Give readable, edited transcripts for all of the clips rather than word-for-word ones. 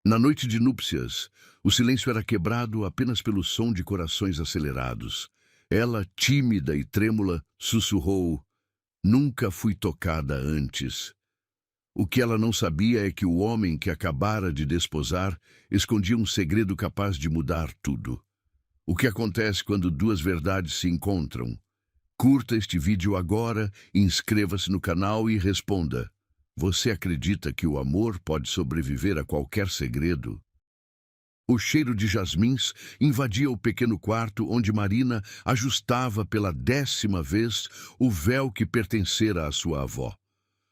Na noite de núpcias, o silêncio era quebrado apenas pelo som de corações acelerados. Ela, tímida e trêmula, sussurrou: "Nunca fui tocada antes." O que ela não sabia é que o homem que acabara de desposar escondia um segredo capaz de mudar tudo. O que acontece quando duas verdades se encontram? Curta este vídeo agora, inscreva-se no canal e responda: você acredita que o amor pode sobreviver a qualquer segredo? O cheiro de jasmins invadia o pequeno quarto onde Marina ajustava pela 10ª vez o véu que pertencera à sua avó.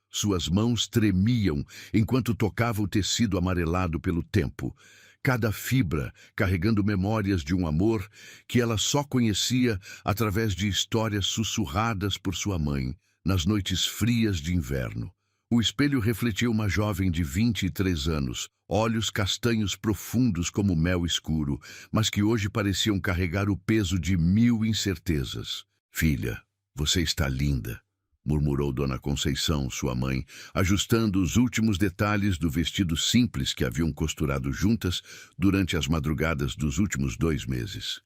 Suas mãos tremiam enquanto tocava o tecido amarelado pelo tempo, cada fibra carregando memórias de um amor que ela só conhecia através de histórias sussurradas por sua mãe, nas noites frias de inverno. O espelho refletia uma jovem de 23 anos, olhos castanhos profundos como mel escuro, mas que hoje pareciam carregar o peso de 1000 incertezas. "Filha, você está linda", murmurou Dona Conceição, sua mãe, ajustando os últimos detalhes do vestido simples que haviam costurado juntas durante as madrugadas dos últimos 2 meses.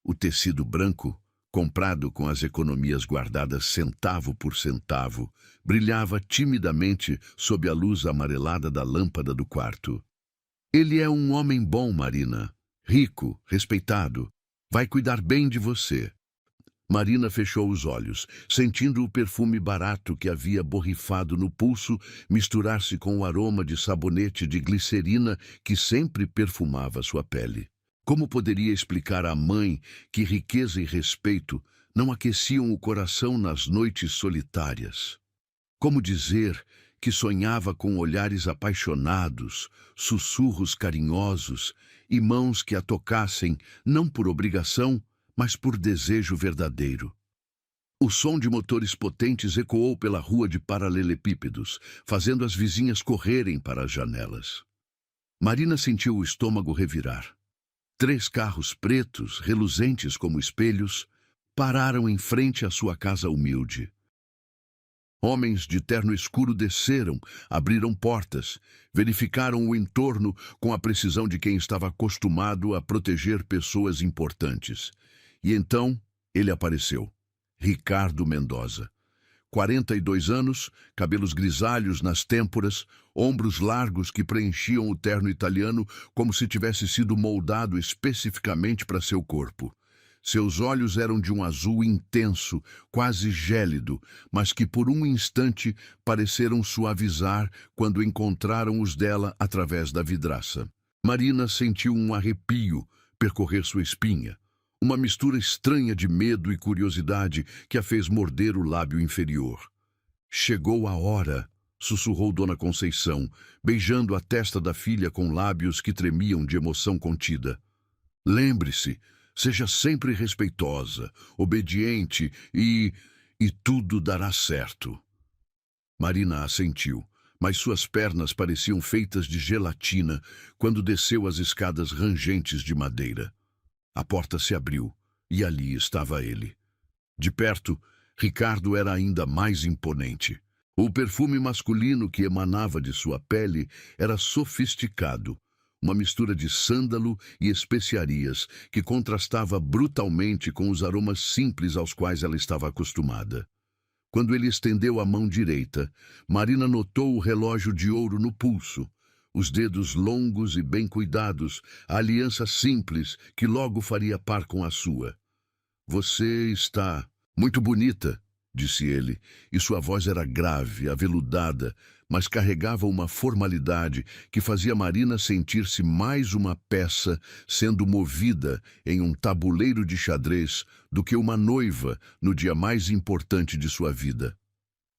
O tecido branco, comprado com as economias guardadas centavo por centavo, brilhava timidamente sob a luz amarelada da lâmpada do quarto. "Ele é um homem bom, Marina. Rico, respeitado. Vai cuidar bem de você." Marina fechou os olhos, sentindo o perfume barato que havia borrifado no pulso misturar-se com o aroma de sabonete de glicerina que sempre perfumava sua pele. Como poderia explicar à mãe que riqueza e respeito não aqueciam o coração nas noites solitárias? Como dizer que sonhava com olhares apaixonados, sussurros carinhosos e mãos que a tocassem não por obrigação, mas por desejo verdadeiro? O som de motores potentes ecoou pela rua de paralelepípedos, fazendo as vizinhas correrem para as janelas. Marina sentiu o estômago revirar. 3 carros pretos, reluzentes como espelhos, pararam em frente à sua casa humilde. Homens de terno escuro desceram, abriram portas, verificaram o entorno com a precisão de quem estava acostumado a proteger pessoas importantes. E então ele apareceu. Ricardo Mendoza. 42 anos, cabelos grisalhos nas têmporas, ombros largos que preenchiam o terno italiano como se tivesse sido moldado especificamente para seu corpo. Seus olhos eram de um azul intenso, quase gélido, mas que por um instante pareceram suavizar quando encontraram os dela através da vidraça. Marina sentiu um arrepio percorrer sua espinha. Uma mistura estranha de medo e curiosidade que a fez morder o lábio inferior. "Chegou a hora", sussurrou Dona Conceição, beijando a testa da filha com lábios que tremiam de emoção contida. "Lembre-se, seja sempre respeitosa, obediente e tudo dará certo." Marina assentiu, mas suas pernas pareciam feitas de gelatina quando desceu as escadas rangentes de madeira. A porta se abriu, e ali estava ele. De perto, Ricardo era ainda mais imponente. O perfume masculino que emanava de sua pele era sofisticado, uma mistura de sândalo e especiarias que contrastava brutalmente com os aromas simples aos quais ela estava acostumada. Quando ele estendeu a mão direita, Marina notou o relógio de ouro no pulso, os dedos longos e bem cuidados, a aliança simples que logo faria par com a sua. "Você está muito bonita", disse ele, e sua voz era grave, aveludada, mas carregava uma formalidade que fazia Marina sentir-se mais uma peça sendo movida em um tabuleiro de xadrez do que uma noiva no dia mais importante de sua vida.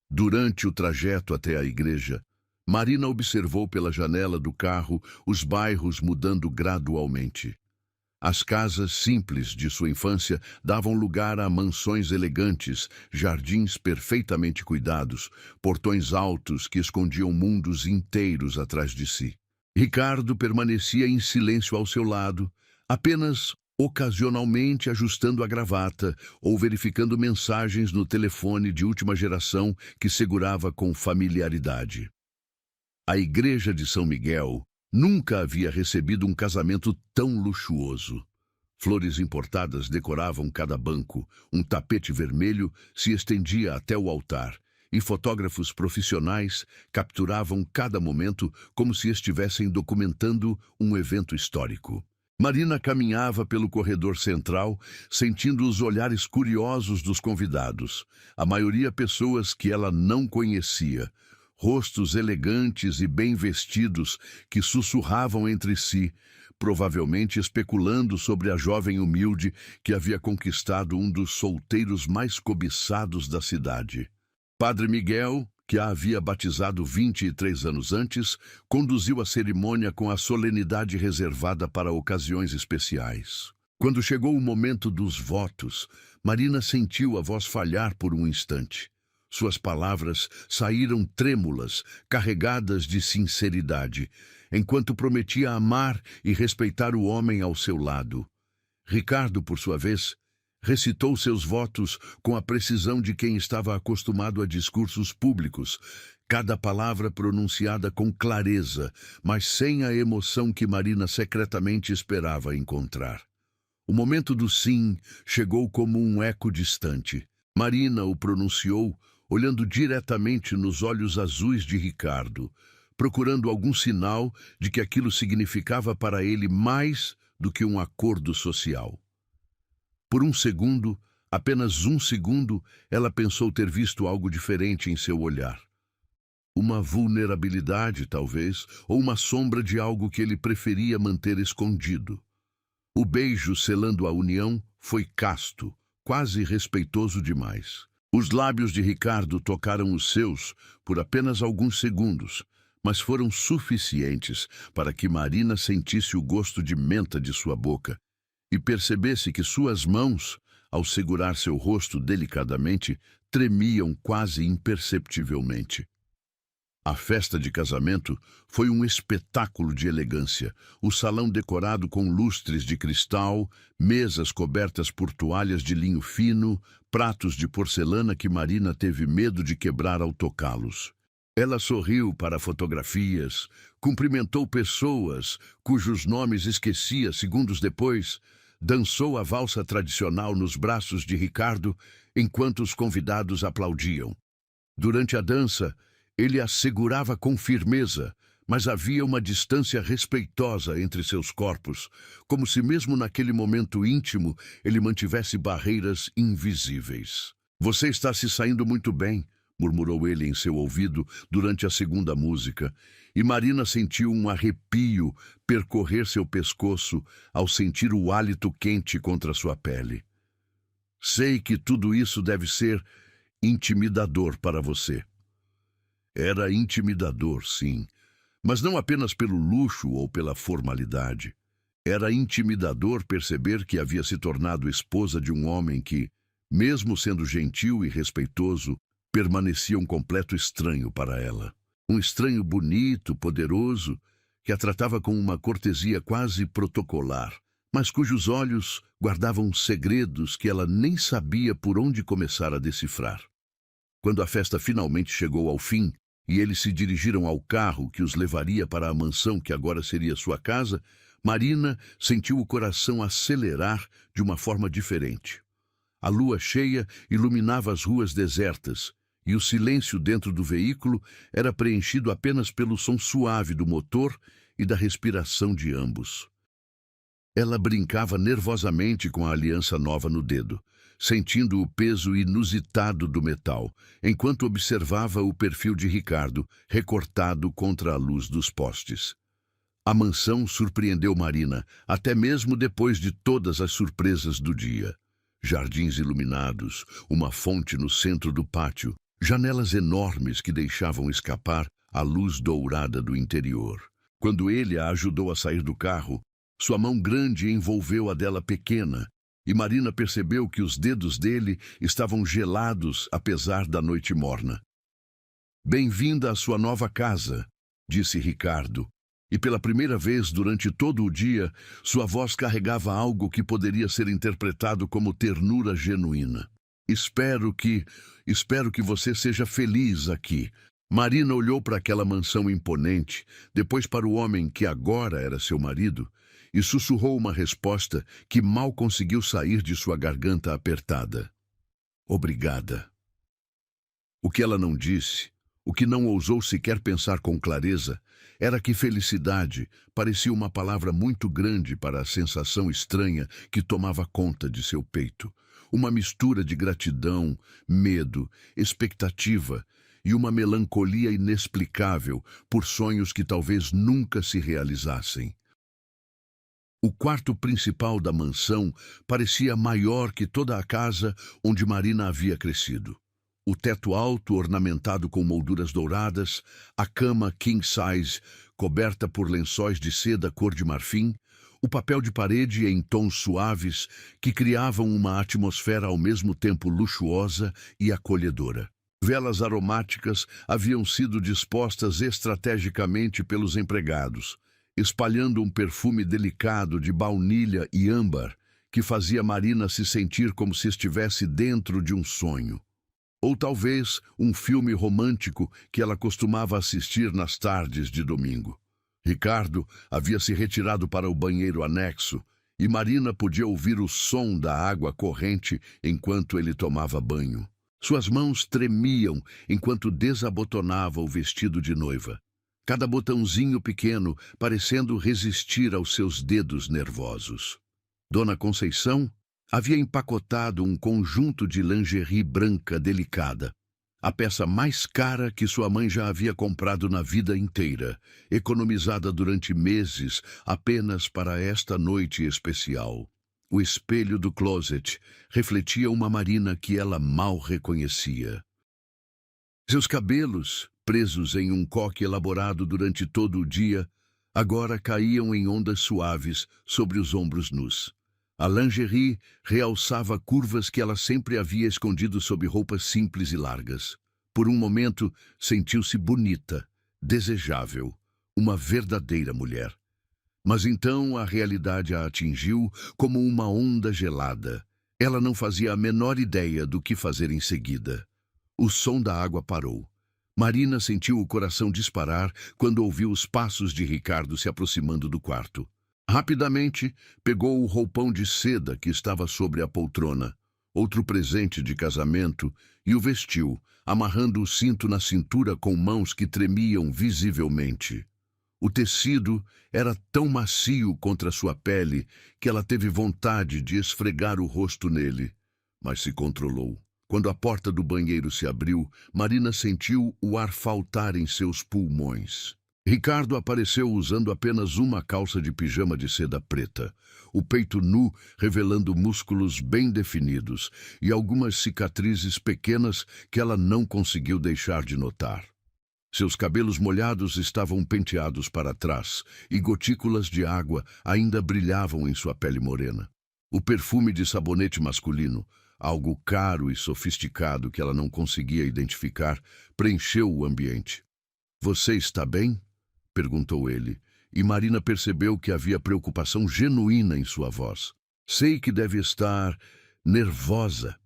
Durante o trajeto até a igreja, Marina observou pela janela do carro os bairros mudando gradualmente. As casas simples de sua infância davam lugar a mansões elegantes, jardins perfeitamente cuidados, portões altos que escondiam mundos inteiros atrás de si. Ricardo permanecia em silêncio ao seu lado, apenas ocasionalmente ajustando a gravata ou verificando mensagens no telefone de última geração que segurava com familiaridade. A igreja de São Miguel, Nunca havia recebido um casamento tão luxuoso. Flores importadas decoravam cada banco, um tapete vermelho se estendia até o altar, e fotógrafos profissionais capturavam cada momento como se estivessem documentando um evento histórico. Marina caminhava pelo corredor central, sentindo os olhares curiosos dos convidados, a maioria pessoas que ela não conhecia, rostos elegantes e bem vestidos que sussurravam entre si, provavelmente especulando sobre a jovem humilde que havia conquistado um dos solteiros mais cobiçados da cidade. Padre Miguel, que a havia batizado 23 anos antes, conduziu a cerimônia com a solenidade reservada para ocasiões especiais. Quando chegou o momento dos votos, Marina sentiu a voz falhar por um instante. Suas palavras saíram trêmulas, carregadas de sinceridade, enquanto prometia amar e respeitar o homem ao seu lado. Ricardo, por sua vez, recitou seus votos com a precisão de quem estava acostumado a discursos públicos, cada palavra pronunciada com clareza, mas sem a emoção que Marina secretamente esperava encontrar. O momento do sim chegou como um eco distante. Marina o pronunciou, olhando diretamente nos olhos azuis de Ricardo, procurando algum sinal de que aquilo significava para ele mais do que um acordo social. Por um segundo, apenas um segundo, ela pensou ter visto algo diferente em seu olhar. Uma vulnerabilidade, talvez, ou uma sombra de algo que ele preferia manter escondido. O beijo selando a união foi casto, quase respeitoso demais. Os lábios de Ricardo tocaram os seus por apenas alguns segundos, mas foram suficientes para que Marina sentisse o gosto de menta de sua boca e percebesse que suas mãos, ao segurar seu rosto delicadamente, tremiam quase imperceptivelmente. A festa de casamento foi um espetáculo de elegância, o salão decorado com lustres de cristal, mesas cobertas por toalhas de linho fino, pratos de porcelana que Marina teve medo de quebrar ao tocá-los. Ela sorriu para fotografias, cumprimentou pessoas cujos nomes esquecia segundos depois, dançou a valsa tradicional nos braços de Ricardo enquanto os convidados aplaudiam. Durante a dança, ele a segurava com firmeza, mas havia uma distância respeitosa entre seus corpos, como se mesmo naquele momento íntimo ele mantivesse barreiras invisíveis. "Você está se saindo muito bem", murmurou ele em seu ouvido durante a segunda música, e Marina sentiu um arrepio percorrer seu pescoço ao sentir o hálito quente contra sua pele. "Sei que tudo isso deve ser intimidador para você." Era intimidador, sim, mas não apenas pelo luxo ou pela formalidade. Era intimidador perceber que havia se tornado esposa de um homem que, mesmo sendo gentil e respeitoso, permanecia um completo estranho para ela. Um estranho bonito, poderoso, que a tratava com uma cortesia quase protocolar, mas cujos olhos guardavam segredos que ela nem sabia por onde começar a decifrar. Quando a festa finalmente chegou ao fim e eles se dirigiram ao carro que os levaria para a mansão que agora seria sua casa, Marina sentiu o coração acelerar de uma forma diferente. A lua cheia iluminava as ruas desertas e o silêncio dentro do veículo era preenchido apenas pelo som suave do motor e da respiração de ambos. Ela brincava nervosamente com a aliança nova no dedo, sentindo o peso inusitado do metal, enquanto observava o perfil de Ricardo, recortado contra a luz dos postes. A mansão surpreendeu Marina, até mesmo depois de todas as surpresas do dia. Jardins iluminados, uma fonte no centro do pátio, janelas enormes que deixavam escapar a luz dourada do interior. Quando ele a ajudou a sair do carro, sua mão grande envolveu a dela pequena, e Marina percebeu que os dedos dele estavam gelados apesar da noite morna. "Bem-vinda à sua nova casa", disse Ricardo, e pela primeira vez durante todo o dia, sua voz carregava algo que poderia ser interpretado como ternura genuína. Espero que você seja feliz aqui", Marina olhou para aquela mansão imponente, depois para o homem que agora era seu marido, e sussurrou uma resposta que mal conseguiu sair de sua garganta apertada. Obrigada. O que ela não disse, o que não ousou sequer pensar com clareza, era que felicidade parecia uma palavra muito grande para a sensação estranha que tomava conta de seu peito. Uma mistura de gratidão, medo, expectativa e uma melancolia inexplicável por sonhos que talvez nunca se realizassem. O quarto principal da mansão parecia maior que toda a casa onde Marina havia crescido. O teto alto, ornamentado com molduras douradas, a cama king size, coberta por lençóis de seda cor de marfim, o papel de parede em tons suaves que criavam uma atmosfera ao mesmo tempo luxuosa e acolhedora. Velas aromáticas haviam sido dispostas estrategicamente pelos empregados, espalhando um perfume delicado de baunilha e âmbar que fazia Marina se sentir como se estivesse dentro de um sonho. Ou talvez um filme romântico que ela costumava assistir nas tardes de domingo. Ricardo havia se retirado para o banheiro anexo e Marina podia ouvir o som da água corrente enquanto ele tomava banho. Suas mãos tremiam enquanto desabotonava o vestido de noiva, cada botãozinho pequeno parecendo resistir aos seus dedos nervosos. Dona Conceição havia empacotado um conjunto de lingerie branca delicada, a peça mais cara que sua mãe já havia comprado na vida inteira, economizada durante meses apenas para esta noite especial. O espelho do closet refletia uma Marina que ela mal reconhecia. Seus cabelos, presos em um coque elaborado durante todo o dia, agora caíam em ondas suaves sobre os ombros nus. A lingerie realçava curvas que ela sempre havia escondido sob roupas simples e largas. Por um momento, sentiu-se bonita, desejável, uma verdadeira mulher. Mas então a realidade a atingiu como uma onda gelada. Ela não fazia a menor ideia do que fazer em seguida. O som da água parou. Marina sentiu o coração disparar quando ouviu os passos de Ricardo se aproximando do quarto. Rapidamente, pegou o roupão de seda que estava sobre a poltrona, outro presente de casamento, e o vestiu, amarrando o cinto na cintura com mãos que tremiam visivelmente. O tecido era tão macio contra sua pele que ela teve vontade de esfregar o rosto nele, mas se controlou. Quando a porta do banheiro se abriu, Marina sentiu o ar faltar em seus pulmões. Ricardo apareceu usando apenas uma calça de pijama de seda preta, o peito nu revelando músculos bem definidos e algumas cicatrizes pequenas que ela não conseguiu deixar de notar. Seus cabelos molhados estavam penteados para trás e gotículas de água ainda brilhavam em sua pele morena. O perfume de sabonete masculino, algo caro e sofisticado que ela não conseguia identificar, preencheu o ambiente. "Você está bem?" perguntou ele, e Marina percebeu que havia preocupação genuína em sua voz. "Sei que deve estar nervosa."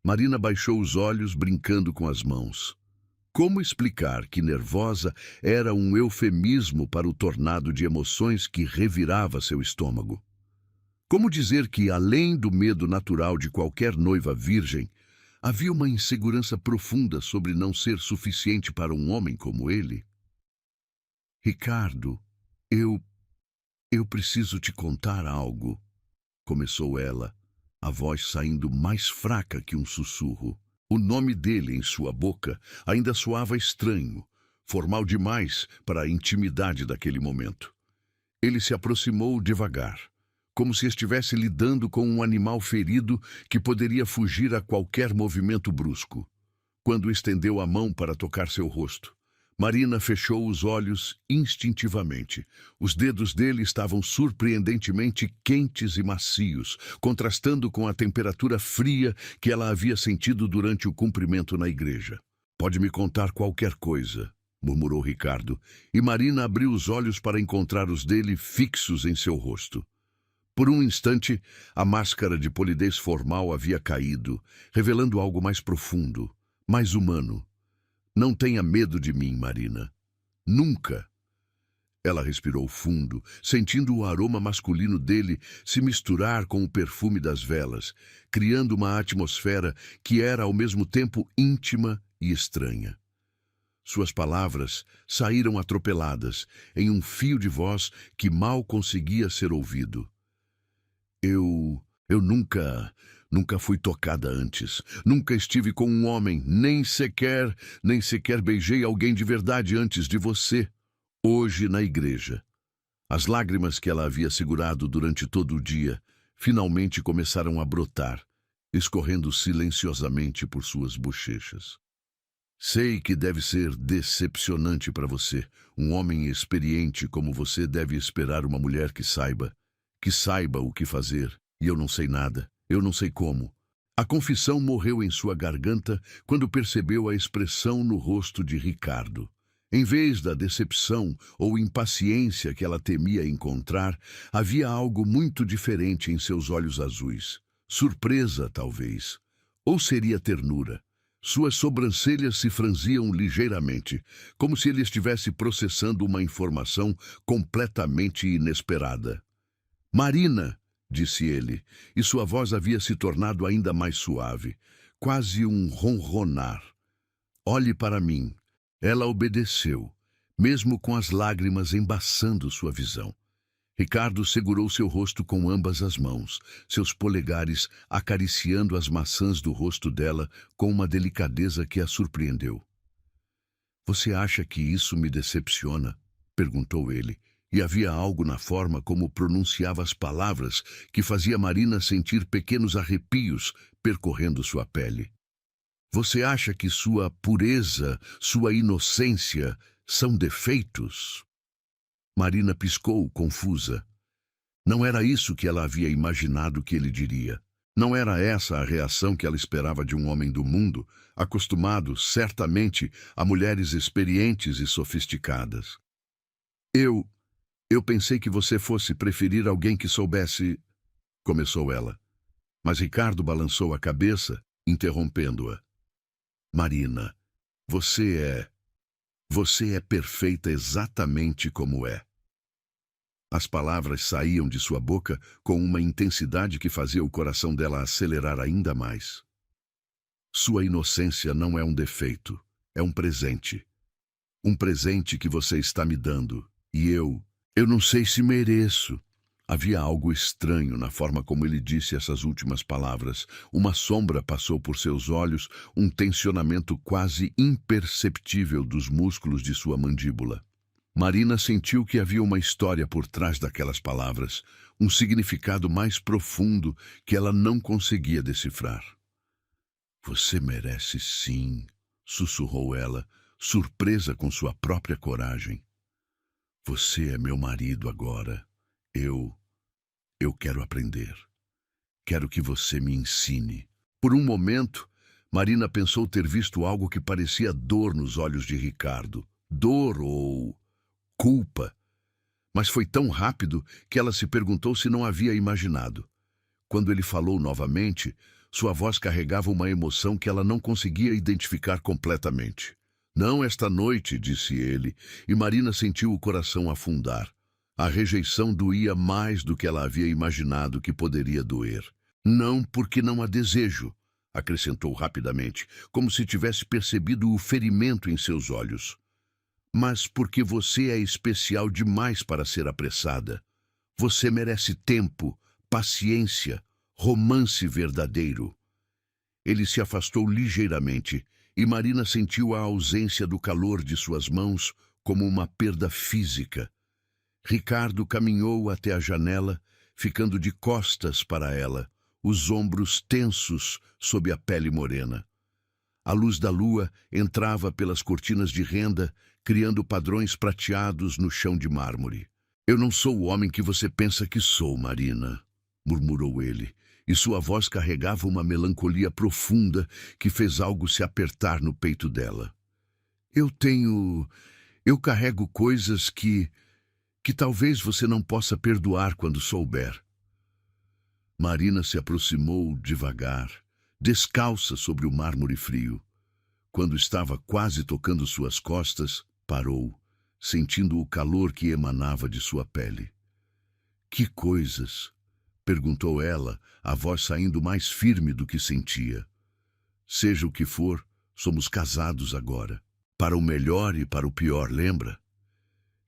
Marina baixou os olhos, brincando com as mãos. Como explicar que nervosa era um eufemismo para o tornado de emoções que revirava seu estômago? Como dizer que, além do medo natural de qualquer noiva virgem, havia uma insegurança profunda sobre não ser suficiente para um homem como ele? "Ricardo, eu preciso te contar algo", começou ela, a voz saindo mais fraca que um sussurro. O nome dele em sua boca ainda soava estranho, formal demais para a intimidade daquele momento. Ele se aproximou devagar, como se estivesse lidando com um animal ferido que poderia fugir a qualquer movimento brusco. Quando estendeu a mão para tocar seu rosto, Marina fechou os olhos instintivamente. Os dedos dele estavam surpreendentemente quentes e macios, contrastando com a temperatura fria que ela havia sentido durante o cumprimento na igreja. "Pode me contar qualquer coisa", murmurou Ricardo, e Marina abriu os olhos para encontrar os dele fixos em seu rosto. Por um instante, a máscara de polidez formal havia caído, revelando algo mais profundo, mais humano. Não tenha medo de mim, Marina. Nunca. Ela respirou fundo, sentindo o aroma masculino dele se misturar com o perfume das velas, criando uma atmosfera que era ao mesmo tempo íntima e estranha. Suas palavras saíram atropeladas, em um fio de voz que mal conseguia ser ouvido. Eu nunca fui tocada antes. Nunca estive com um homem, nem sequer beijei alguém de verdade antes de você. Hoje na igreja. As lágrimas que ela havia segurado durante todo o dia finalmente começaram a brotar, escorrendo silenciosamente por suas bochechas. Sei que deve ser decepcionante para você. Um homem experiente como você deve esperar uma mulher que saiba o que fazer. E eu não sei nada, eu não sei como. A confissão morreu em sua garganta quando percebeu a expressão no rosto de Ricardo. Em vez da decepção ou impaciência que ela temia encontrar, havia algo muito diferente em seus olhos azuis. Surpresa, talvez. Ou seria ternura. Suas sobrancelhas se franziam ligeiramente, como se ele estivesse processando uma informação completamente inesperada. Marina, disse ele, e sua voz havia se tornado ainda mais suave, quase um ronronar. Olhe para mim. Ela obedeceu, mesmo com as lágrimas embaçando sua visão. Ricardo segurou seu rosto com ambas as mãos, seus polegares acariciando as maçãs do rosto dela com uma delicadeza que a surpreendeu. Você acha que isso me decepciona? Perguntou ele, e havia algo na forma como pronunciava as palavras que fazia Marina sentir pequenos arrepios percorrendo sua pele. Você acha que sua pureza, sua inocência são defeitos? Marina piscou, confusa. Não era isso que ela havia imaginado que ele diria. Não era essa a reação que ela esperava de um homem do mundo, acostumado, certamente, a mulheres experientes e sofisticadas. Eu pensei que você fosse preferir alguém que soubesse... Começou ela. Mas Ricardo balançou a cabeça, interrompendo-a. Marina, você é perfeita exatamente como é. As palavras saíam de sua boca com uma intensidade que fazia o coração dela acelerar ainda mais. Sua inocência não é um defeito, é um presente. Um presente que você está me dando, e eu não sei se mereço. Havia algo estranho na forma como ele disse essas últimas palavras. Uma sombra passou por seus olhos, um tensionamento quase imperceptível dos músculos de sua mandíbula. Marina sentiu que havia uma história por trás daquelas palavras, um significado mais profundo que ela não conseguia decifrar. Você merece sim, sussurrou ela, surpresa com sua própria coragem. Você é meu marido agora. Eu quero aprender. Quero que você me ensine. Por um momento, Marina pensou ter visto algo que parecia dor nos olhos de Ricardo. Dor ou culpa. Mas foi tão rápido que ela se perguntou se não havia imaginado. Quando ele falou novamente, sua voz carregava uma emoção que ela não conseguia identificar completamente. Não esta noite, disse ele, e Marina sentiu o coração afundar. A rejeição doía mais do que ela havia imaginado que poderia doer. Não porque não a desejo, acrescentou rapidamente, como se tivesse percebido o ferimento em seus olhos. Mas porque você é especial demais para ser apressada. Você merece tempo, paciência, romance verdadeiro. Ele se afastou ligeiramente, e Marina sentiu a ausência do calor de suas mãos como uma perda física. Ricardo caminhou até a janela, ficando de costas para ela, os ombros tensos sob a pele morena. A luz da lua entrava pelas cortinas de renda, criando padrões prateados no chão de mármore. Eu não sou o homem que você pensa que sou, Marina, murmurou ele, e sua voz carregava uma melancolia profunda que fez algo se apertar no peito dela. Eu carrego coisas que talvez você não possa perdoar quando souber. Marina se aproximou devagar, descalça sobre o mármore frio. Quando estava quase tocando suas costas, parou, sentindo o calor que emanava de sua pele. Que coisas? Perguntou ela, a voz saindo mais firme do que sentia. Seja o que for, somos casados agora. Para o melhor e para o pior, lembra?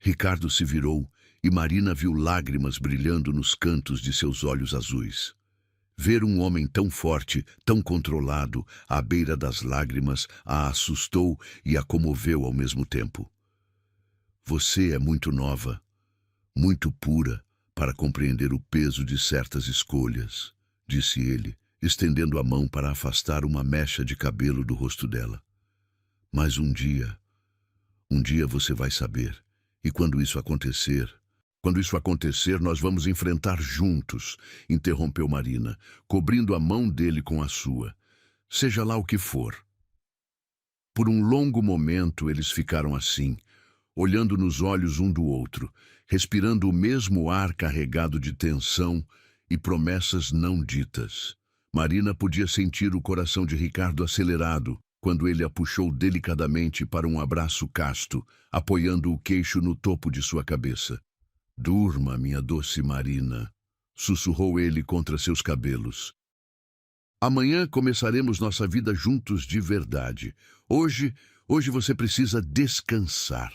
Ricardo se virou e Marina viu lágrimas brilhando nos cantos de seus olhos azuis. Ver um homem tão forte, tão controlado, à beira das lágrimas, a assustou e a comoveu ao mesmo tempo. Você é muito nova, muito pura, para compreender o peso de certas escolhas, disse ele, estendendo a mão para afastar uma mecha de cabelo do rosto dela. Mas um dia você vai saber, e quando isso acontecer, nós vamos enfrentar juntos, interrompeu Marina, cobrindo a mão dele com a sua. Seja lá o que for. Por um longo momento eles ficaram assim, olhando nos olhos um do outro, respirando o mesmo ar carregado de tensão e promessas não ditas. Marina podia sentir o coração de Ricardo acelerado quando ele a puxou delicadamente para um abraço casto, apoiando o queixo no topo de sua cabeça. Durma, minha doce Marina, sussurrou ele contra seus cabelos. Amanhã começaremos nossa vida juntos de verdade. Hoje você precisa descansar.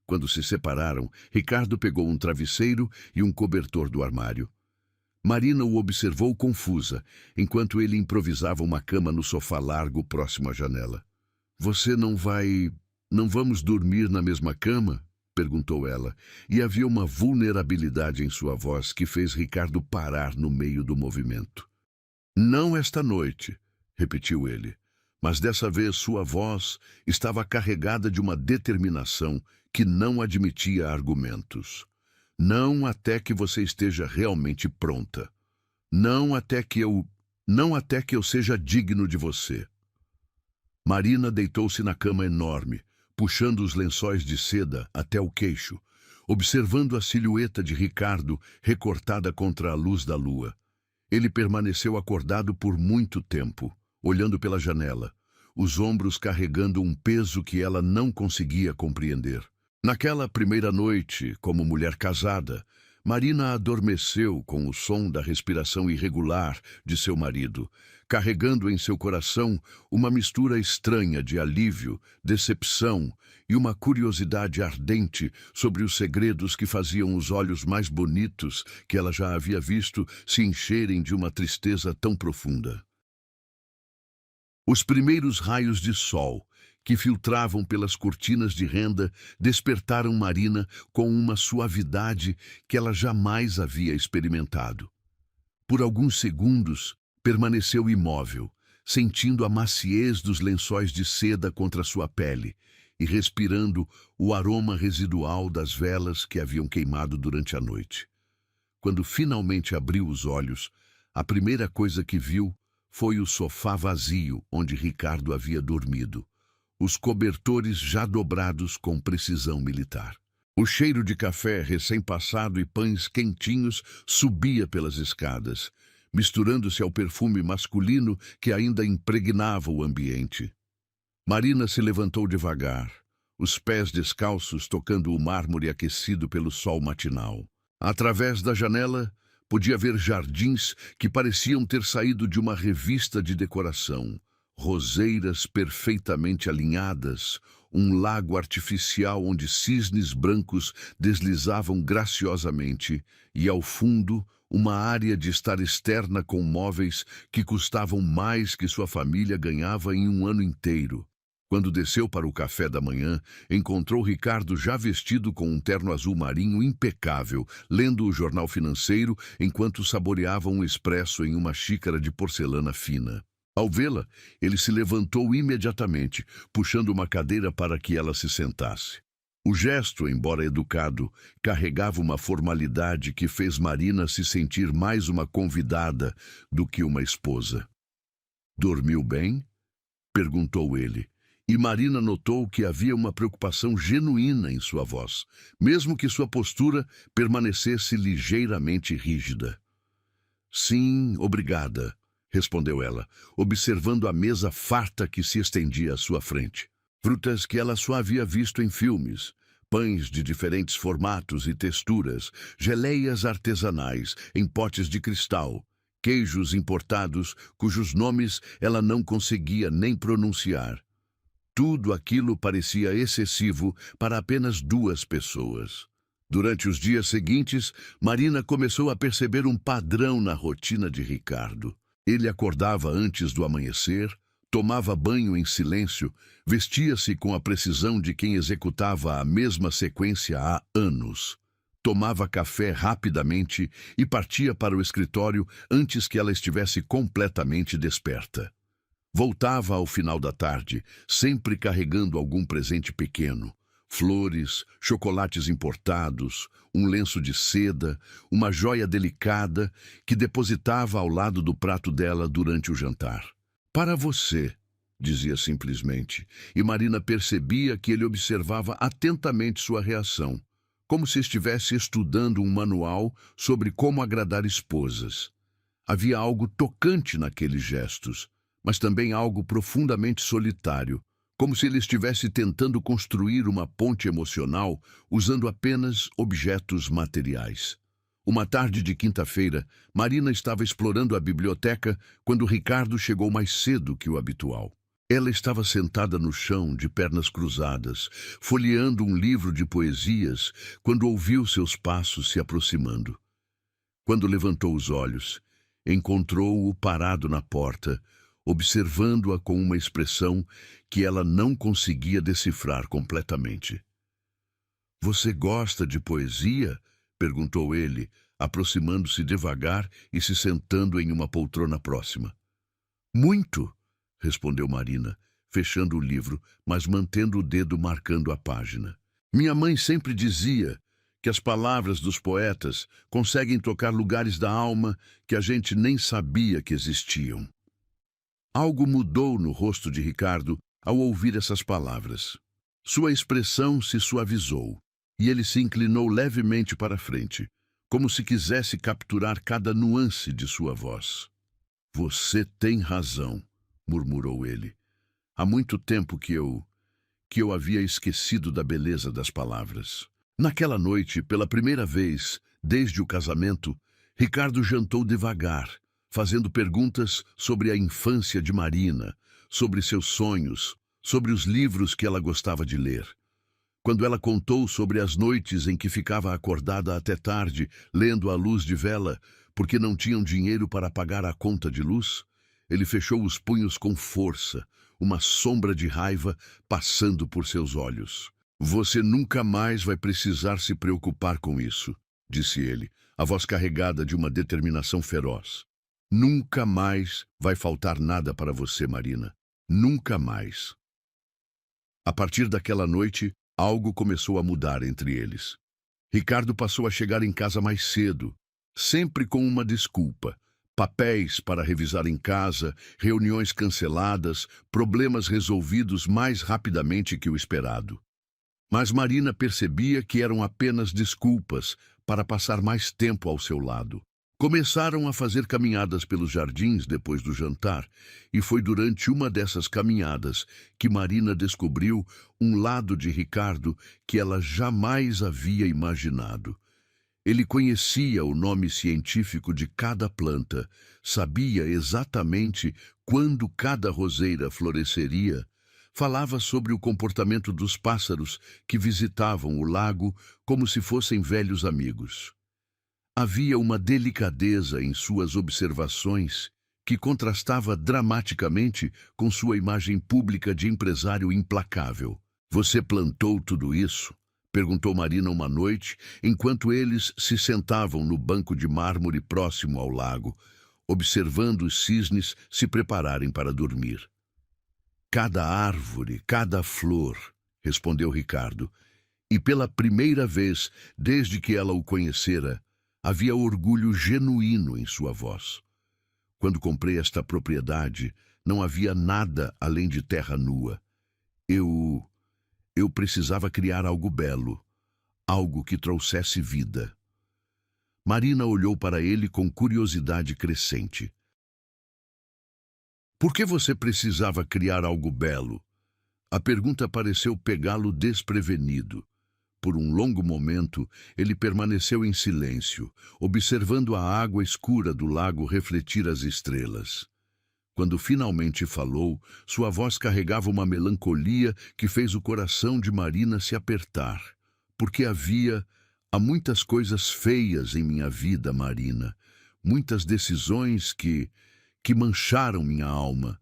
Quando se separaram, Ricardo pegou um travesseiro e um cobertor do armário. Marina o observou confusa, enquanto ele improvisava uma cama no sofá largo próximo à janela. Você não vamos dormir na mesma cama? Perguntou ela, e havia uma vulnerabilidade em sua voz que fez Ricardo parar no meio do movimento. Não esta noite, repetiu ele, mas dessa vez sua voz estava carregada de uma determinação que não admitia argumentos. Não até que você esteja realmente pronta. Não até que eu seja digno de você. Marina deitou-se na cama enorme, puxando os lençóis de seda até o queixo, observando a silhueta de Ricardo recortada contra a luz da lua. Ele permaneceu acordado por muito tempo, olhando pela janela, os ombros carregando um peso que ela não conseguia compreender. Naquela primeira noite, como mulher casada, Marina adormeceu com o som da respiração irregular de seu marido, carregando em seu coração uma mistura estranha de alívio, decepção e uma curiosidade ardente sobre os segredos que faziam os olhos mais bonitos que ela já havia visto se encherem de uma tristeza tão profunda. Os primeiros raios de sol, que filtravam pelas cortinas de renda, despertaram Marina com uma suavidade que ela jamais havia experimentado. Por alguns segundos, permaneceu imóvel, sentindo a maciez dos lençóis de seda contra sua pele e respirando o aroma residual das velas que haviam queimado durante a noite. Quando finalmente abriu os olhos, a primeira coisa que viu foi o sofá vazio onde Ricardo havia dormido, os cobertores já dobrados com precisão militar. O cheiro de café recém-passado e pães quentinhos subia pelas escadas, misturando-se ao perfume masculino que ainda impregnava o ambiente. Marina se levantou devagar, os pés descalços tocando o mármore aquecido pelo sol matinal. Através da janela, podia ver jardins que pareciam ter saído de uma revista de decoração, roseiras perfeitamente alinhadas, um lago artificial onde cisnes brancos deslizavam graciosamente e, ao fundo, uma área de estar externa com móveis que custavam mais que sua família ganhava em um ano inteiro. Quando desceu para o café da manhã, encontrou Ricardo já vestido com um terno azul marinho impecável, lendo o jornal financeiro enquanto saboreava um expresso em uma xícara de porcelana fina. Ao vê-la, ele se levantou imediatamente, puxando uma cadeira para que ela se sentasse. O gesto, embora educado, carregava uma formalidade que fez Marina se sentir mais uma convidada do que uma esposa. "Dormiu bem?" perguntou ele. E Marina notou que havia uma preocupação genuína em sua voz, mesmo que sua postura permanecesse ligeiramente rígida. "Sim, obrigada", respondeu ela, observando a mesa farta que se estendia à sua frente. Frutas que ela só havia visto em filmes, pães de diferentes formatos e texturas, geleias artesanais em potes de cristal, queijos importados cujos nomes ela não conseguia nem pronunciar. Tudo aquilo parecia excessivo para apenas 2 pessoas. Durante os dias seguintes, Marina começou a perceber um padrão na rotina de Ricardo. Ele acordava antes do amanhecer, tomava banho em silêncio, vestia-se com a precisão de quem executava a mesma sequência há anos. Tomava café rapidamente e partia para o escritório antes que ela estivesse completamente desperta. Voltava ao final da tarde, sempre carregando algum presente pequeno. Flores, chocolates importados, um lenço de seda, uma joia delicada que depositava ao lado do prato dela durante o jantar. Para você, dizia simplesmente, e Marina percebia que ele observava atentamente sua reação, como se estivesse estudando um manual sobre como agradar esposas. Havia algo tocante naqueles gestos, mas também algo profundamente solitário, como se ele estivesse tentando construir uma ponte emocional usando apenas objetos materiais. Uma tarde de quinta-feira, Marina estava explorando a biblioteca quando Ricardo chegou mais cedo que o habitual. Ela estava sentada no chão, de pernas cruzadas, folheando um livro de poesias, quando ouviu seus passos se aproximando. Quando levantou os olhos, encontrou-o parado na porta, observando-a com uma expressão que ela não conseguia decifrar completamente. "Você gosta de poesia?" perguntou ele, aproximando-se devagar e se sentando em uma poltrona próxima. "Muito", respondeu Marina, fechando o livro, mas mantendo o dedo marcando a página. "Minha mãe sempre dizia que as palavras dos poetas conseguem tocar lugares da alma que a gente nem sabia que existiam." Algo mudou no rosto de Ricardo ao ouvir essas palavras. Sua expressão se suavizou, e ele se inclinou levemente para a frente, como se quisesse capturar cada nuance de sua voz. "Você tem razão", murmurou ele. "Há muito tempo que eu havia esquecido da beleza das palavras." Naquela noite, pela primeira vez, desde o casamento, Ricardo jantou devagar, fazendo perguntas sobre a infância de Marina, sobre seus sonhos, sobre os livros que ela gostava de ler. Quando ela contou sobre as noites em que ficava acordada até tarde, lendo à luz de vela, porque não tinham dinheiro para pagar a conta de luz, ele fechou os punhos com força, uma sombra de raiva passando por seus olhos. "Você nunca mais vai precisar se preocupar com isso", disse ele, a voz carregada de uma determinação feroz. "Nunca mais vai faltar nada para você, Marina. Nunca mais." A partir daquela noite, algo começou a mudar entre eles. Ricardo passou a chegar em casa mais cedo, sempre com uma desculpa. Papéis para revisar em casa, reuniões canceladas, problemas resolvidos mais rapidamente que o esperado. Mas Marina percebia que eram apenas desculpas para passar mais tempo ao seu lado. Começaram a fazer caminhadas pelos jardins depois do jantar, e foi durante uma dessas caminhadas que Marina descobriu um lado de Ricardo que ela jamais havia imaginado. Ele conhecia o nome científico de cada planta, sabia exatamente quando cada roseira floresceria, falava sobre o comportamento dos pássaros que visitavam o lago como se fossem velhos amigos. Havia uma delicadeza em suas observações que contrastava dramaticamente com sua imagem pública de empresário implacável. "Você plantou tudo isso?" perguntou Marina uma noite, enquanto eles se sentavam no banco de mármore próximo ao lago, observando os cisnes se prepararem para dormir. "Cada árvore, cada flor", respondeu Ricardo, e pela primeira vez desde que ela o conhecera, havia orgulho genuíno em sua voz. "Quando comprei esta propriedade, não havia nada além de terra nua. Eu precisava criar algo belo, algo que trouxesse vida." Marina olhou para ele com curiosidade crescente. Por que você precisava criar algo belo? A pergunta pareceu pegá-lo desprevenido. Por um longo momento, ele permaneceu em silêncio, observando a água escura do lago refletir as estrelas. Quando finalmente falou, sua voz carregava uma melancolia que fez o coração de Marina se apertar. Porque há muitas coisas feias em minha vida, Marina. Muitas decisões que mancharam minha alma.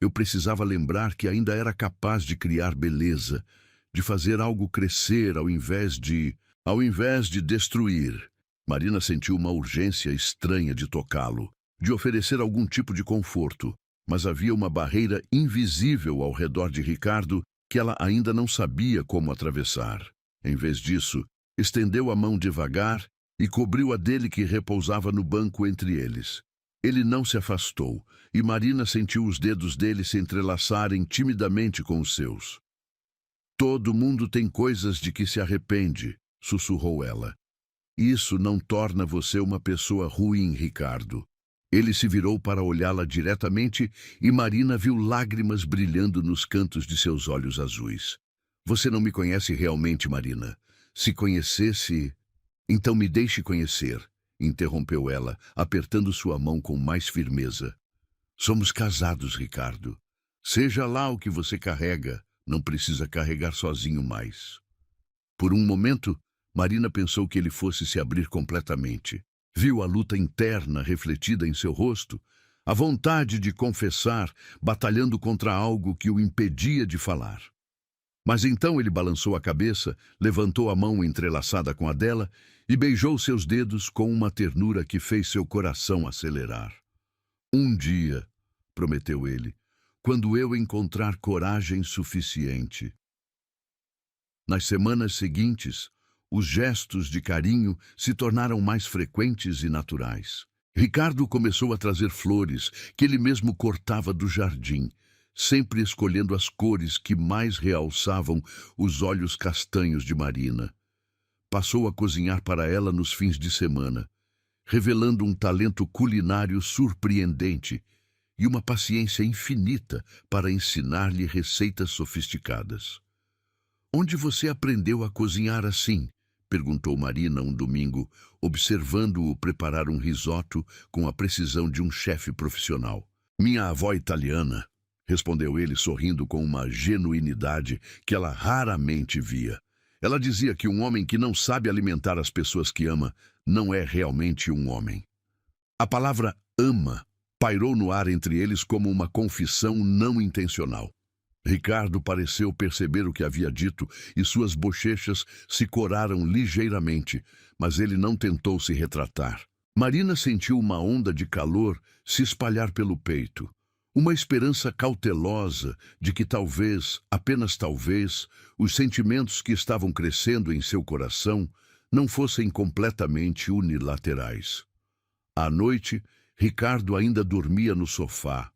Eu precisava lembrar que ainda era capaz de criar beleza, de fazer algo crescer ao invés de destruir. Marina sentiu uma urgência estranha de tocá-lo, de oferecer algum tipo de conforto, mas havia uma barreira invisível ao redor de Ricardo que ela ainda não sabia como atravessar. Em vez disso, estendeu a mão devagar e cobriu a dele que repousava no banco entre eles. Ele não se afastou, e Marina sentiu os dedos dele se entrelaçarem timidamente com os seus. Todo mundo tem coisas de que se arrepende, sussurrou ela. Isso não torna você uma pessoa ruim, Ricardo. Ele se virou para olhá-la diretamente e Marina viu lágrimas brilhando nos cantos de seus olhos azuis. Você não me conhece realmente, Marina. Se conhecesse, então me deixe conhecer, interrompeu ela, apertando sua mão com mais firmeza. Somos casados, Ricardo. Seja lá o que você carrega, não precisa carregar sozinho mais. Por um momento, Marina pensou que ele fosse se abrir completamente. Viu a luta interna refletida em seu rosto, a vontade de confessar, batalhando contra algo que o impedia de falar. Mas então ele balançou a cabeça, levantou a mão entrelaçada com a dela e beijou seus dedos com uma ternura que fez seu coração acelerar. Um dia, prometeu ele, quando eu encontrar coragem suficiente. Nas semanas seguintes, os gestos de carinho se tornaram mais frequentes e naturais. Ricardo começou a trazer flores que ele mesmo cortava do jardim, sempre escolhendo as cores que mais realçavam os olhos castanhos de Marina. Passou a cozinhar para ela nos fins de semana, revelando um talento culinário surpreendente e uma paciência infinita para ensinar-lhe receitas sofisticadas. Onde você aprendeu a cozinhar assim? Perguntou Marina um domingo, observando-o preparar um risoto com a precisão de um chefe profissional. Minha avó italiana, respondeu ele sorrindo com uma genuinidade que ela raramente via. Ela dizia que um homem que não sabe alimentar as pessoas que ama não é realmente um homem. A palavra ama pairou no ar entre eles como uma confissão não intencional. Ricardo pareceu perceber o que havia dito e suas bochechas se coraram ligeiramente, mas ele não tentou se retratar. Marina sentiu uma onda de calor se espalhar pelo peito, uma esperança cautelosa de que talvez, apenas talvez, os sentimentos que estavam crescendo em seu coração não fossem completamente unilaterais. À noite, Ricardo ainda dormia no sofá,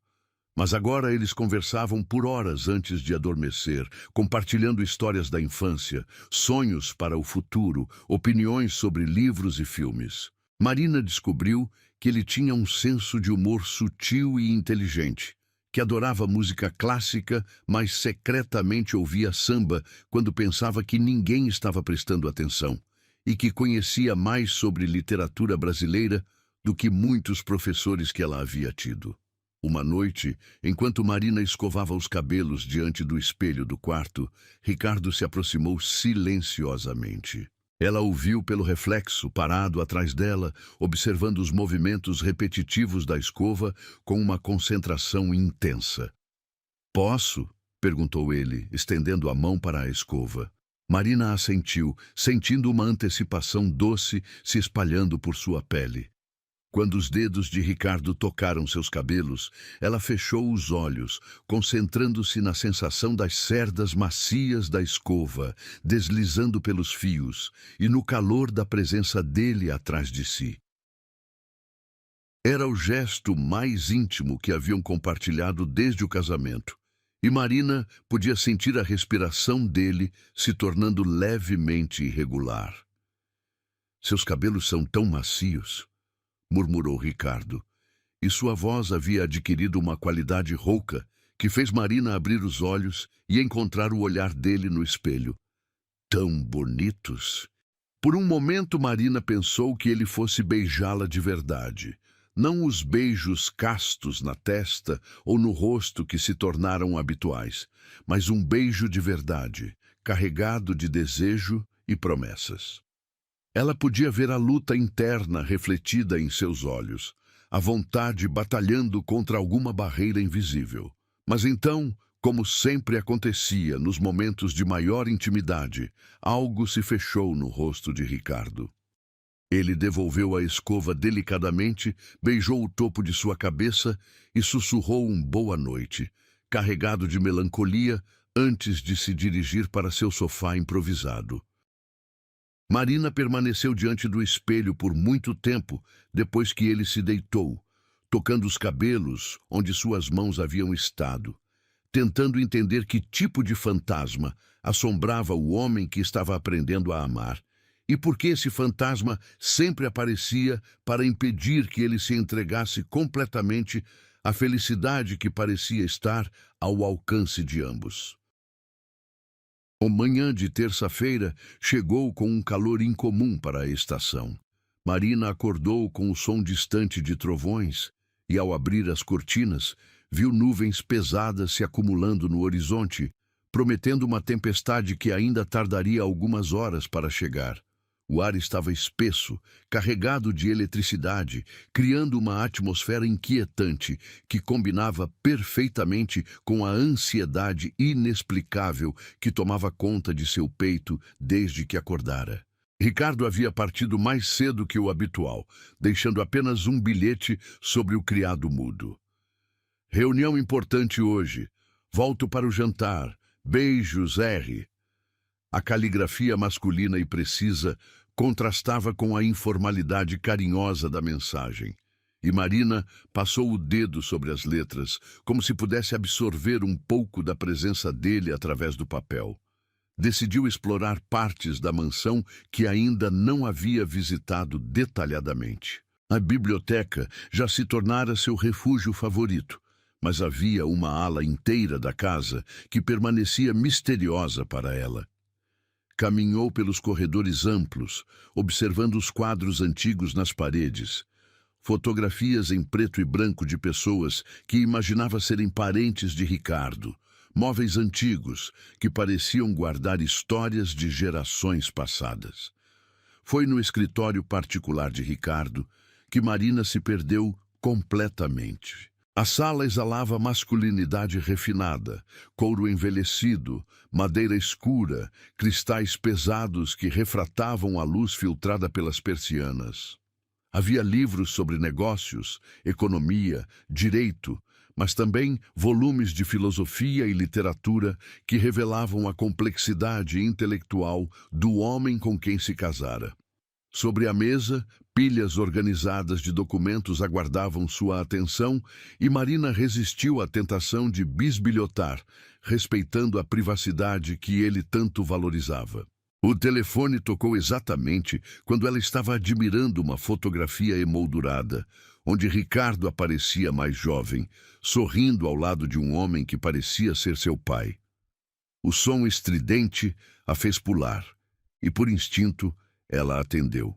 mas agora eles conversavam por horas antes de adormecer, compartilhando histórias da infância, sonhos para o futuro, opiniões sobre livros e filmes. Marina descobriu que ele tinha um senso de humor sutil e inteligente, que adorava música clássica, mas secretamente ouvia samba quando pensava que ninguém estava prestando atenção, e que conhecia mais sobre literatura brasileira do que muitos professores que ela havia tido. Uma noite, enquanto Marina escovava os cabelos diante do espelho do quarto, Ricardo se aproximou silenciosamente. Ela o viu pelo reflexo, parado atrás dela, observando os movimentos repetitivos da escova com uma concentração intensa. "Posso?", perguntou ele, estendendo a mão para a escova. Marina assentiu, sentindo uma antecipação doce se espalhando por sua pele. Quando os dedos de Ricardo tocaram seus cabelos, ela fechou os olhos, concentrando-se na sensação das cerdas macias da escova, deslizando pelos fios, e no calor da presença dele atrás de si. Era o gesto mais íntimo que haviam compartilhado desde o casamento, e Marina podia sentir a respiração dele se tornando levemente irregular. "Seus cabelos são tão macios", murmurou Ricardo, e sua voz havia adquirido uma qualidade rouca que fez Marina abrir os olhos e encontrar o olhar dele no espelho. Tão bonitos! Por um momento, Marina pensou que ele fosse beijá-la de verdade. Não os beijos castos na testa ou no rosto que se tornaram habituais, mas um beijo de verdade, carregado de desejo e promessas. Ela podia ver a luta interna refletida em seus olhos, a vontade batalhando contra alguma barreira invisível. Mas então, como sempre acontecia nos momentos de maior intimidade, algo se fechou no rosto de Ricardo. Ele devolveu a escova delicadamente, beijou o topo de sua cabeça e sussurrou um boa noite, carregado de melancolia, antes de se dirigir para seu sofá improvisado. Marina permaneceu diante do espelho por muito tempo depois que ele se deitou, tocando os cabelos onde suas mãos haviam estado, tentando entender que tipo de fantasma assombrava o homem que estava aprendendo a amar, e por que esse fantasma sempre aparecia para impedir que ele se entregasse completamente à felicidade que parecia estar ao alcance de ambos. A manhã de terça-feira chegou com um calor incomum para a estação. Marina acordou com o som distante de trovões e, ao abrir as cortinas, viu nuvens pesadas se acumulando no horizonte, prometendo uma tempestade que ainda tardaria algumas horas para chegar. O ar estava espesso, carregado de eletricidade, criando uma atmosfera inquietante que combinava perfeitamente com a ansiedade inexplicável que tomava conta de seu peito desde que acordara. Ricardo havia partido mais cedo que o habitual, deixando apenas um bilhete sobre o criado mudo. Reunião importante hoje. Volto para o jantar. Beijos, R. A caligrafia masculina e precisa contrastava com a informalidade carinhosa da mensagem. E Marina passou o dedo sobre as letras, como se pudesse absorver um pouco da presença dele através do papel. Decidiu explorar partes da mansão que ainda não havia visitado detalhadamente. A biblioteca já se tornara seu refúgio favorito, mas havia uma ala inteira da casa que permanecia misteriosa para ela. Caminhou pelos corredores amplos, observando os quadros antigos nas paredes, fotografias em preto e branco de pessoas que imaginava serem parentes de Ricardo, móveis antigos que pareciam guardar histórias de gerações passadas. Foi no escritório particular de Ricardo que Marina se perdeu completamente. A sala exalava masculinidade refinada, couro envelhecido, madeira escura, cristais pesados que refratavam a luz filtrada pelas persianas. Havia livros sobre negócios, economia, direito, mas também volumes de filosofia e literatura que revelavam a complexidade intelectual do homem com quem se casara. Sobre a mesa, pilhas organizadas de documentos aguardavam sua atenção e Marina resistiu à tentação de bisbilhotar, respeitando a privacidade que ele tanto valorizava. O telefone tocou exatamente quando ela estava admirando uma fotografia emoldurada, onde Ricardo aparecia mais jovem, sorrindo ao lado de um homem que parecia ser seu pai. O som estridente a fez pular, e por instinto ela atendeu.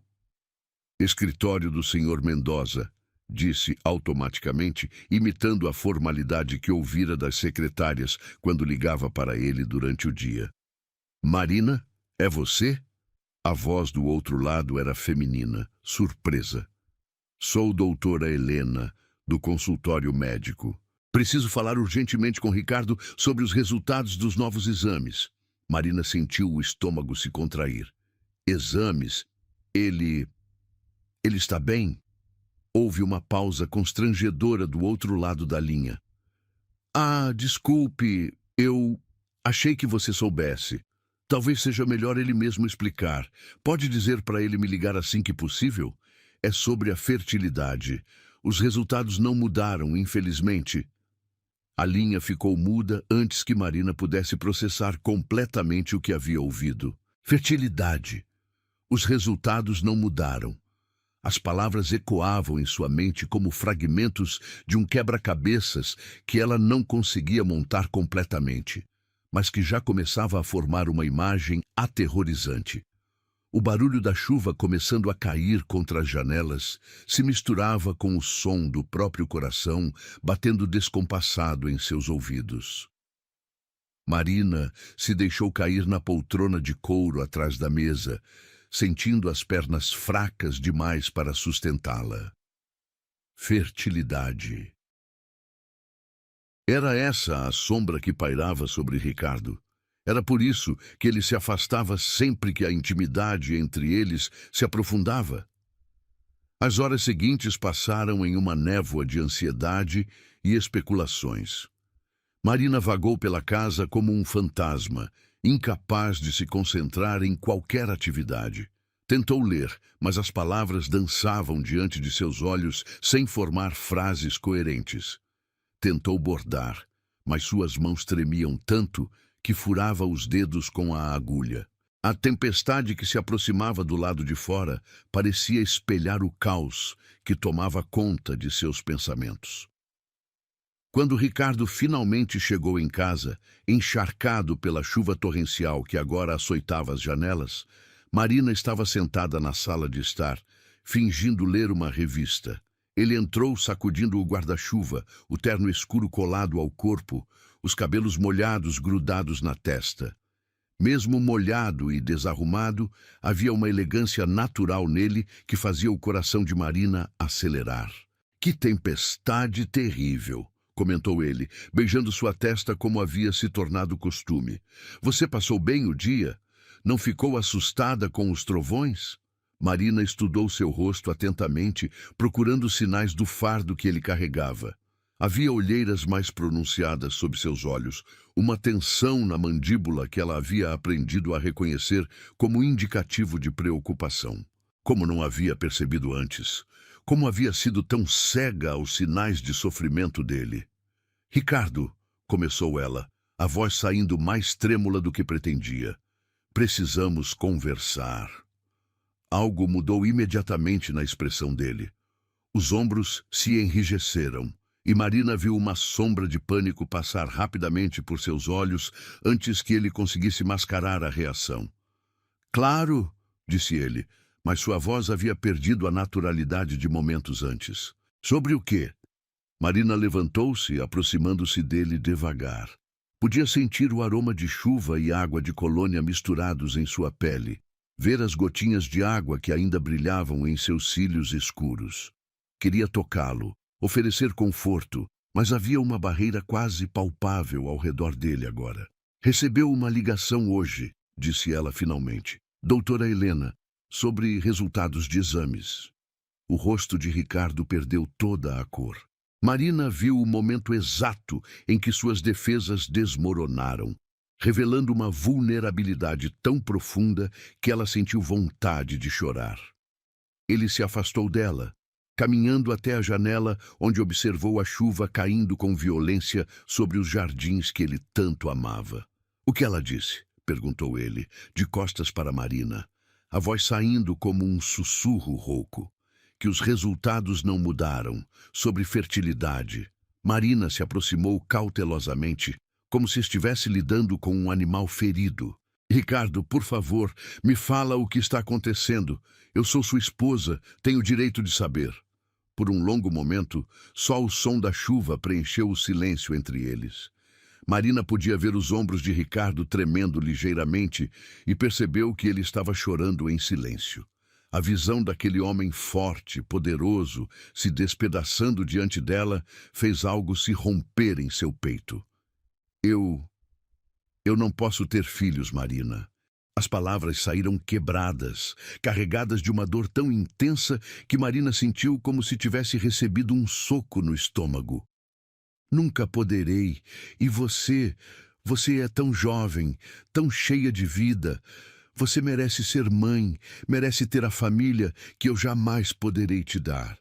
Escritório do Sr. Mendoza, disse automaticamente, imitando a formalidade que ouvira das secretárias quando ligava para ele durante o dia. Marina, é você? A voz do outro lado era feminina, surpresa. Sou doutora Helena, do consultório médico. Preciso falar urgentemente com Ricardo sobre os resultados dos novos exames. Marina sentiu o estômago se contrair. Exames? Ele está bem? Houve uma pausa constrangedora do outro lado da linha. Ah, desculpe, eu achei que você soubesse. Talvez seja melhor ele mesmo explicar. Pode dizer para ele me ligar assim que possível? É sobre a fertilidade. Os resultados não mudaram, infelizmente. A linha ficou muda antes que Marina pudesse processar completamente o que havia ouvido. Fertilidade. Os resultados não mudaram. As palavras ecoavam em sua mente como fragmentos de um quebra-cabeças que ela não conseguia montar completamente, mas que já começava a formar uma imagem aterrorizante. O barulho da chuva começando a cair contra as janelas se misturava com o som do próprio coração batendo descompassado em seus ouvidos. Marina se deixou cair na poltrona de couro atrás da mesa, sentindo as pernas fracas demais para sustentá-la. Fertilidade. Era essa a sombra que pairava sobre Ricardo. Era por isso que ele se afastava sempre que a intimidade entre eles se aprofundava. As horas seguintes passaram em uma névoa de ansiedade e especulações. Marina vagou pela casa como um fantasma, incapaz de se concentrar em qualquer atividade. Tentou ler, mas as palavras dançavam diante de seus olhos sem formar frases coerentes. Tentou bordar, mas suas mãos tremiam tanto que furava os dedos com a agulha. A tempestade que se aproximava do lado de fora parecia espelhar o caos que tomava conta de seus pensamentos. Quando Ricardo finalmente chegou em casa, encharcado pela chuva torrencial que agora açoitava as janelas, Marina estava sentada na sala de estar, fingindo ler uma revista. Ele entrou sacudindo o guarda-chuva, o terno escuro colado ao corpo, os cabelos molhados grudados na testa. Mesmo molhado e desarrumado, havia uma elegância natural nele que fazia o coração de Marina acelerar. Que tempestade terrível! Comentou ele, beijando sua testa como havia se tornado costume. Você passou bem o dia? Não ficou assustada com os trovões? Marina estudou seu rosto atentamente, procurando sinais do fardo que ele carregava. Havia olheiras mais pronunciadas sob seus olhos, uma tensão na mandíbula que ela havia aprendido a reconhecer como indicativo de preocupação. Como não havia percebido antes? Como havia sido tão cega aos sinais de sofrimento dele? Ricardo, começou ela, a voz saindo mais trêmula do que pretendia. Precisamos conversar. Algo mudou imediatamente na expressão dele. Os ombros se enrijeceram, e Marina viu uma sombra de pânico passar rapidamente por seus olhos antes que ele conseguisse mascarar a reação. Claro, disse ele, mas sua voz havia perdido a naturalidade de momentos antes. Sobre o quê? Marina levantou-se, aproximando-se dele devagar. Podia sentir o aroma de chuva e água de colônia misturados em sua pele, ver as gotinhas de água que ainda brilhavam em seus cílios escuros. Queria tocá-lo, oferecer conforto, mas havia uma barreira quase palpável ao redor dele agora. Recebeu uma ligação hoje, disse ela finalmente. Doutora Helena, sobre resultados de exames. O rosto de Ricardo perdeu toda a cor. Marina viu o momento exato em que suas defesas desmoronaram, revelando uma vulnerabilidade tão profunda que ela sentiu vontade de chorar. Ele se afastou dela, caminhando até a janela onde observou a chuva caindo com violência sobre os jardins que ele tanto amava. O que ela disse? Perguntou ele, de costas para Marina, a voz saindo como um sussurro rouco. Que os resultados não mudaram, sobre fertilidade. Marina se aproximou cautelosamente, como se estivesse lidando com um animal ferido. Ricardo, por favor, me fala o que está acontecendo. Eu sou sua esposa, tenho direito de saber. Por um longo momento, só o som da chuva preencheu o silêncio entre eles. Marina podia ver os ombros de Ricardo tremendo ligeiramente e percebeu que ele estava chorando em silêncio. A visão daquele homem forte, poderoso, se despedaçando diante dela, fez algo se romper em seu peito. Eu não posso ter filhos, Marina. As palavras saíram quebradas, carregadas de uma dor tão intensa que Marina sentiu como se tivesse recebido um soco no estômago. Nunca poderei. E você é tão jovem, tão cheia de vida. Você merece ser mãe, merece ter a família que eu jamais poderei te dar.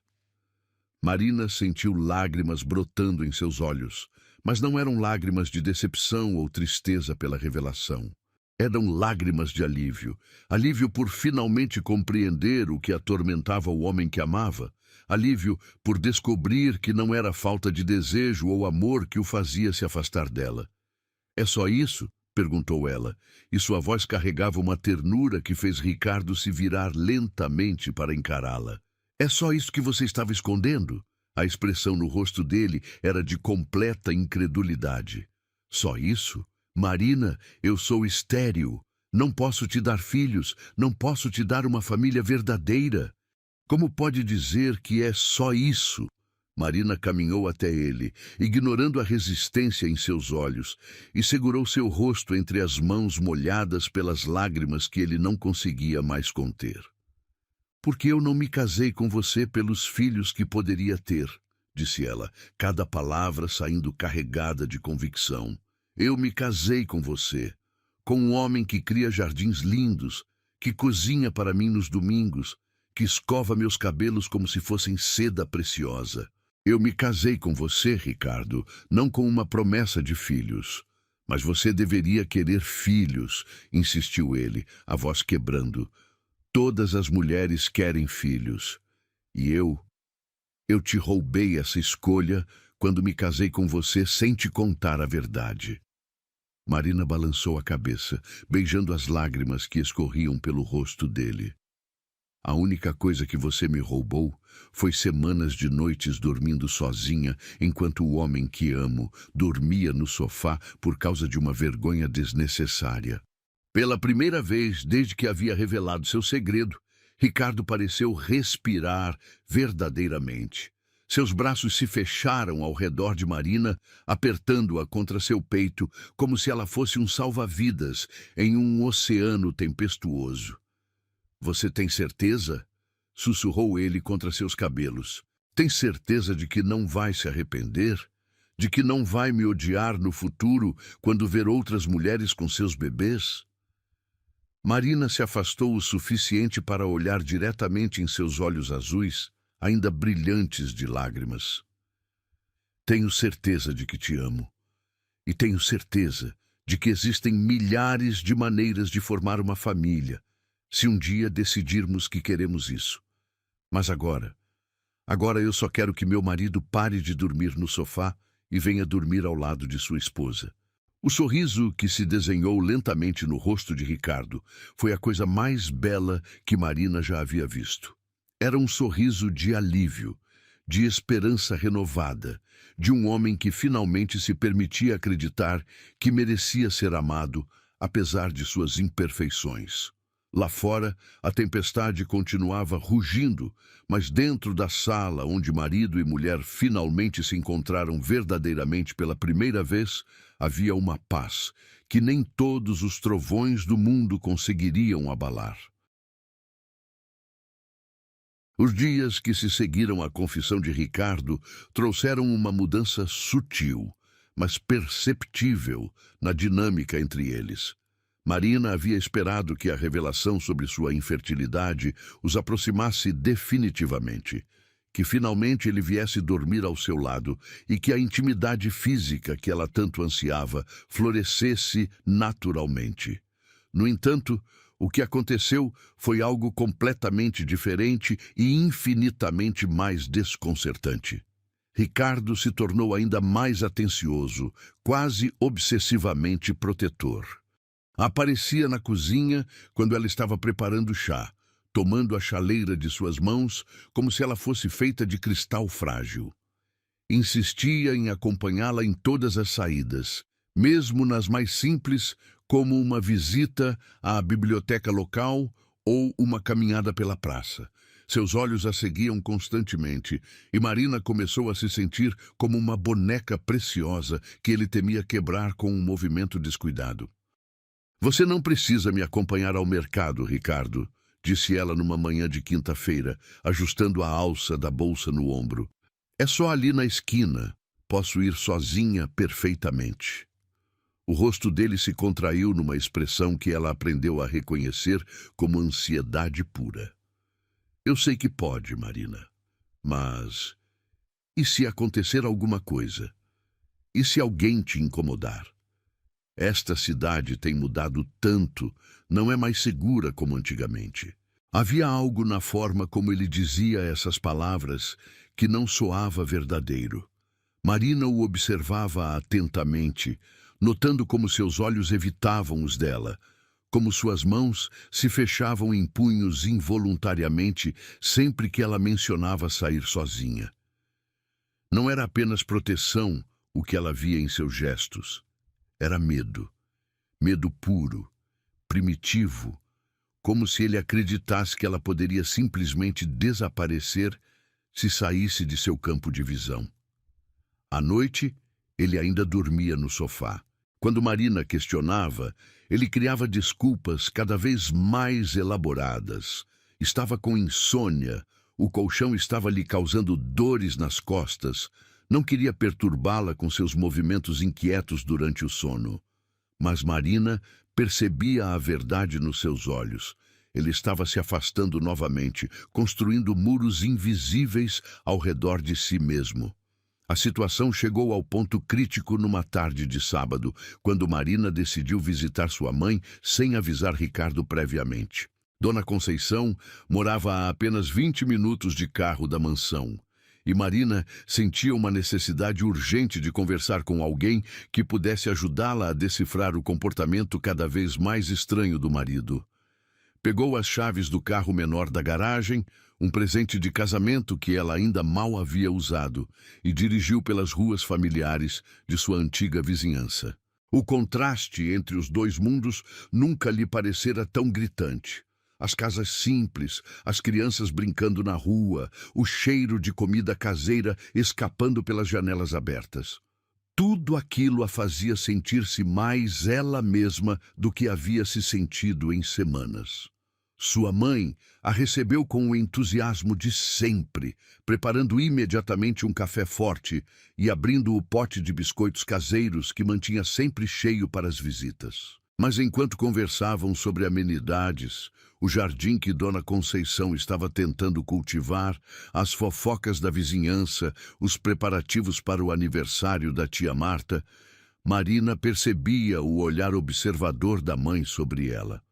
Marina sentiu lágrimas brotando em seus olhos, mas não eram lágrimas de decepção ou tristeza pela revelação. Eram lágrimas de alívio. Alívio por finalmente compreender o que atormentava o homem que amava. Alívio por descobrir que não era falta de desejo ou amor que o fazia se afastar dela. "É só isso?" perguntou ela, e sua voz carregava uma ternura que fez Ricardo se virar lentamente para encará-la. "É só isso que você estava escondendo?" A expressão no rosto dele era de completa incredulidade. "Só isso? Marina, eu sou estéril. Não posso te dar filhos, não posso te dar uma família verdadeira. Como pode dizer que é só isso?" Marina caminhou até ele, ignorando a resistência em seus olhos, e segurou seu rosto entre as mãos molhadas pelas lágrimas que ele não conseguia mais conter. "Porque eu não me casei com você pelos filhos que poderia ter", disse ela, cada palavra saindo carregada de convicção. "Eu me casei com você, com um homem que cria jardins lindos, que cozinha para mim nos domingos, que escova meus cabelos como se fossem seda preciosa. Eu me casei com você, Ricardo, não com uma promessa de filhos. Mas você deveria querer filhos", insistiu ele, a voz quebrando. "Todas as mulheres querem filhos. E eu te roubei essa escolha quando me casei com você sem te contar a verdade." Marina balançou a cabeça, beijando as lágrimas que escorriam pelo rosto dele. "A única coisa que você me roubou foi semanas de noites dormindo sozinha, enquanto o homem que amo dormia no sofá por causa de uma vergonha desnecessária." Pela primeira vez desde que havia revelado seu segredo, Ricardo pareceu respirar verdadeiramente. Seus braços se fecharam ao redor de Marina, apertando-a contra seu peito, como se ela fosse um salva-vidas em um oceano tempestuoso. "Você tem certeza?" sussurrou ele contra seus cabelos. "Tem certeza de que não vai se arrepender? De que não vai me odiar no futuro quando ver outras mulheres com seus bebês?" Marina se afastou o suficiente para olhar diretamente em seus olhos azuis, ainda brilhantes de lágrimas. "Tenho certeza de que te amo. E tenho certeza de que existem milhares de maneiras de formar uma família, se um dia decidirmos que queremos isso. Mas agora eu só quero que meu marido pare de dormir no sofá e venha dormir ao lado de sua esposa." O sorriso que se desenhou lentamente no rosto de Ricardo foi a coisa mais bela que Marina já havia visto. Era um sorriso de alívio, de esperança renovada, de um homem que finalmente se permitia acreditar que merecia ser amado, apesar de suas imperfeições. Lá fora, a tempestade continuava rugindo, mas dentro da sala onde marido e mulher finalmente se encontraram verdadeiramente pela primeira vez, havia uma paz que nem todos os trovões do mundo conseguiriam abalar. Os dias que se seguiram à confissão de Ricardo trouxeram uma mudança sutil, mas perceptível na dinâmica entre eles. Marina havia esperado que a revelação sobre sua infertilidade os aproximasse definitivamente, que finalmente ele viesse dormir ao seu lado e que a intimidade física que ela tanto ansiava florescesse naturalmente. No entanto, o que aconteceu foi algo completamente diferente e infinitamente mais desconcertante. Ricardo se tornou ainda mais atencioso, quase obsessivamente protetor. Aparecia na cozinha quando ela estava preparando chá, tomando a chaleira de suas mãos como se ela fosse feita de cristal frágil. Insistia em acompanhá-la em todas as saídas, mesmo nas mais simples, como uma visita à biblioteca local ou uma caminhada pela praça. Seus olhos a seguiam constantemente, e Marina começou a se sentir como uma boneca preciosa que ele temia quebrar com um movimento descuidado. "Você não precisa me acompanhar ao mercado, Ricardo", disse ela numa manhã de quinta-feira, ajustando a alça da bolsa no ombro. "É só ali na esquina. Posso ir sozinha perfeitamente." O rosto dele se contraiu numa expressão que ela aprendeu a reconhecer como ansiedade pura. "Eu sei que pode, Marina. Mas e se acontecer alguma coisa? E se alguém te incomodar?" Esta cidade tem mudado tanto, não é mais segura como antigamente. Havia algo na forma como ele dizia essas palavras que não soava verdadeiro. Marina o observava atentamente, notando como seus olhos evitavam os dela, como suas mãos se fechavam em punhos involuntariamente sempre que ela mencionava sair sozinha. Não era apenas proteção o que ela via em seus gestos. Era medo. Medo puro, primitivo, como se ele acreditasse que ela poderia simplesmente desaparecer se saísse de seu campo de visão. À noite, ele ainda dormia no sofá. Quando Marina questionava, ele criava desculpas cada vez mais elaboradas. Estava com insônia, o colchão estava lhe causando dores nas costas, não queria perturbá-la com seus movimentos inquietos durante o sono. Mas Marina percebia a verdade nos seus olhos. Ele estava se afastando novamente, construindo muros invisíveis ao redor de si mesmo. A situação chegou ao ponto crítico numa tarde de sábado, quando Marina decidiu visitar sua mãe sem avisar Ricardo previamente. Dona Conceição morava a apenas 20 minutos de carro da mansão, e Marina sentia uma necessidade urgente de conversar com alguém que pudesse ajudá-la a decifrar o comportamento cada vez mais estranho do marido. Pegou as chaves do carro menor da garagem, um presente de casamento que ela ainda mal havia usado, e dirigiu pelas ruas familiares de sua antiga vizinhança. O contraste entre os dois mundos nunca lhe parecera tão gritante. As casas simples, as crianças brincando na rua, o cheiro de comida caseira escapando pelas janelas abertas. Tudo aquilo a fazia sentir-se mais ela mesma do que havia se sentido em semanas. Sua mãe a recebeu com o entusiasmo de sempre, preparando imediatamente um café forte e abrindo o pote de biscoitos caseiros que mantinha sempre cheio para as visitas. Mas enquanto conversavam sobre amenidades, o jardim que Dona Conceição estava tentando cultivar, as fofocas da vizinhança, os preparativos para o aniversário da tia Marta, Marina percebia o olhar observador da mãe sobre ela.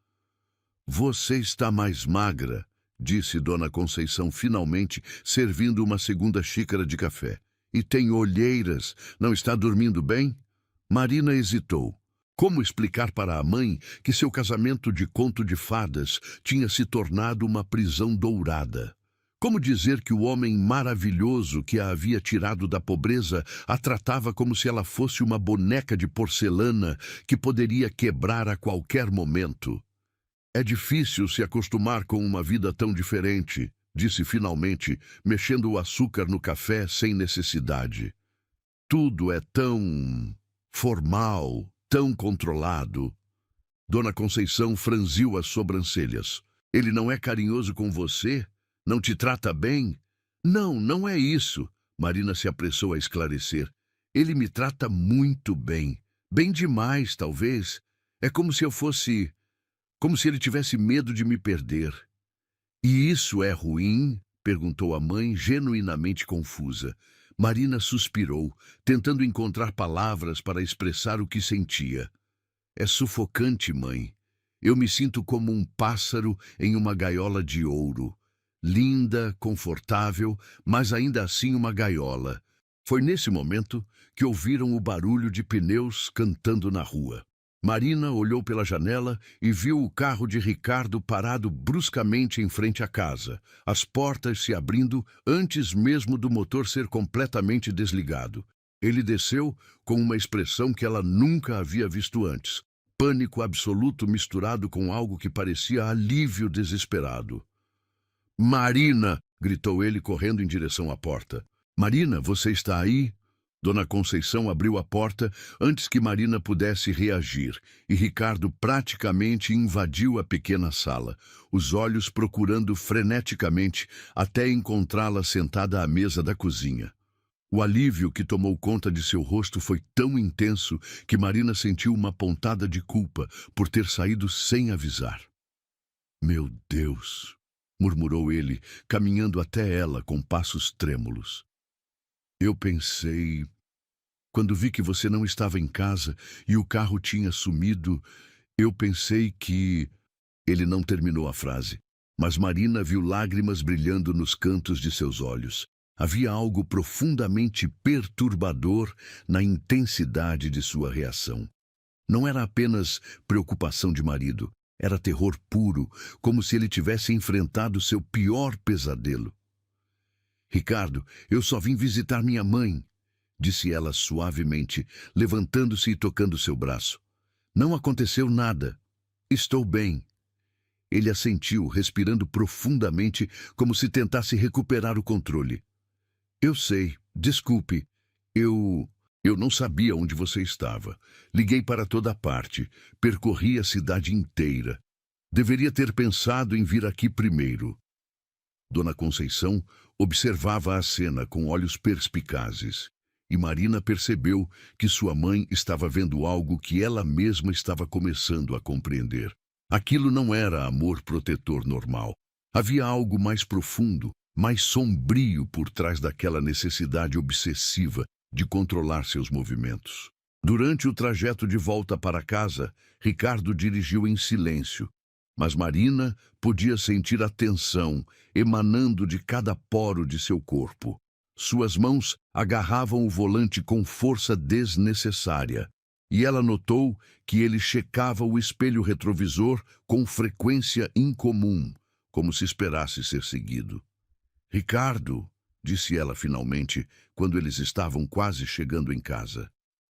"Você está mais magra", disse Dona Conceição finalmente, servindo uma segunda xícara de café. "E tem olheiras. Não está dormindo bem?" Marina hesitou. Como explicar para a mãe que seu casamento de conto de fadas tinha se tornado uma prisão dourada? Como dizer que o homem maravilhoso que a havia tirado da pobreza a tratava como se ela fosse uma boneca de porcelana que poderia quebrar a qualquer momento? "É difícil se acostumar com uma vida tão diferente", disse finalmente, mexendo o açúcar no café sem necessidade. "Tudo é tão formal, tão controlado." Dona Conceição franziu as sobrancelhas. "Ele não é carinhoso com você? Não te trata bem?" "Não, não é isso", Marina se apressou a esclarecer. "Ele me trata muito bem. Bem demais, talvez. É como se eu fosse... como se ele tivesse medo de me perder." "E isso é ruim?" perguntou a mãe, genuinamente confusa. Marina suspirou, tentando encontrar palavras para expressar o que sentia. "É sufocante, mãe. Eu me sinto como um pássaro em uma gaiola de ouro. Linda, confortável, mas ainda assim uma gaiola." Foi nesse momento que ouviram o barulho de pneus cantando na rua. Marina olhou pela janela e viu o carro de Ricardo parado bruscamente em frente à casa, as portas se abrindo antes mesmo do motor ser completamente desligado. Ele desceu com uma expressão que ela nunca havia visto antes, pânico absoluto misturado com algo que parecia alívio desesperado. "Marina!" gritou ele correndo em direção à porta. "Marina, você está aí?" Dona Conceição abriu a porta antes que Marina pudesse reagir, e Ricardo praticamente invadiu a pequena sala, os olhos procurando freneticamente até encontrá-la sentada à mesa da cozinha. O alívio que tomou conta de seu rosto foi tão intenso que Marina sentiu uma pontada de culpa por ter saído sem avisar. "Meu Deus!" murmurou ele, caminhando até ela com passos trêmulos. "Eu pensei... Quando vi que você não estava em casa e o carro tinha sumido, eu pensei que... Ele não terminou a frase, mas Marina viu lágrimas brilhando nos cantos de seus olhos. Havia algo profundamente perturbador na intensidade de sua reação. Não era apenas preocupação de marido, era terror puro, como se ele tivesse enfrentado seu pior pesadelo. Ricardo, eu só vim visitar minha mãe, disse ela suavemente, levantando-se e tocando seu braço. Não aconteceu nada. Estou bem. Ele assentiu, respirando profundamente, como se tentasse recuperar o controle. Eu sei, desculpe. Eu não sabia onde você estava. Liguei para toda parte. Percorri a cidade inteira. Deveria ter pensado em vir aqui primeiro. Dona Conceição observava a cena com olhos perspicazes. E Marina percebeu que sua mãe estava vendo algo que ela mesma estava começando a compreender. Aquilo não era amor protetor normal. Havia algo mais profundo, mais sombrio por trás daquela necessidade obsessiva de controlar seus movimentos. Durante o trajeto de volta para casa, Ricardo dirigiu em silêncio, mas Marina podia sentir a tensão emanando de cada poro de seu corpo. Suas mãos agarravam o volante com força desnecessária, e ela notou que ele checava o espelho retrovisor com frequência incomum, como se esperasse ser seguido. Ricardo, disse ela finalmente, quando eles estavam quase chegando em casa.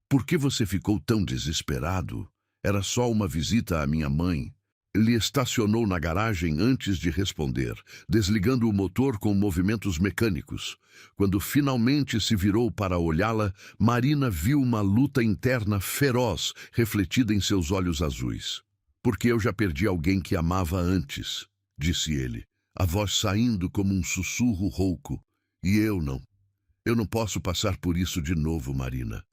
Por que você ficou tão desesperado? Era só uma visita à minha mãe. Ele estacionou na garagem antes de responder, desligando o motor com movimentos mecânicos. Quando finalmente se virou para olhá-la, Marina viu uma luta interna feroz refletida em seus olhos azuis. Porque eu já perdi alguém que amava antes, disse ele, a voz saindo como um sussurro rouco. E eu não. Eu não posso passar por isso de novo, Marina.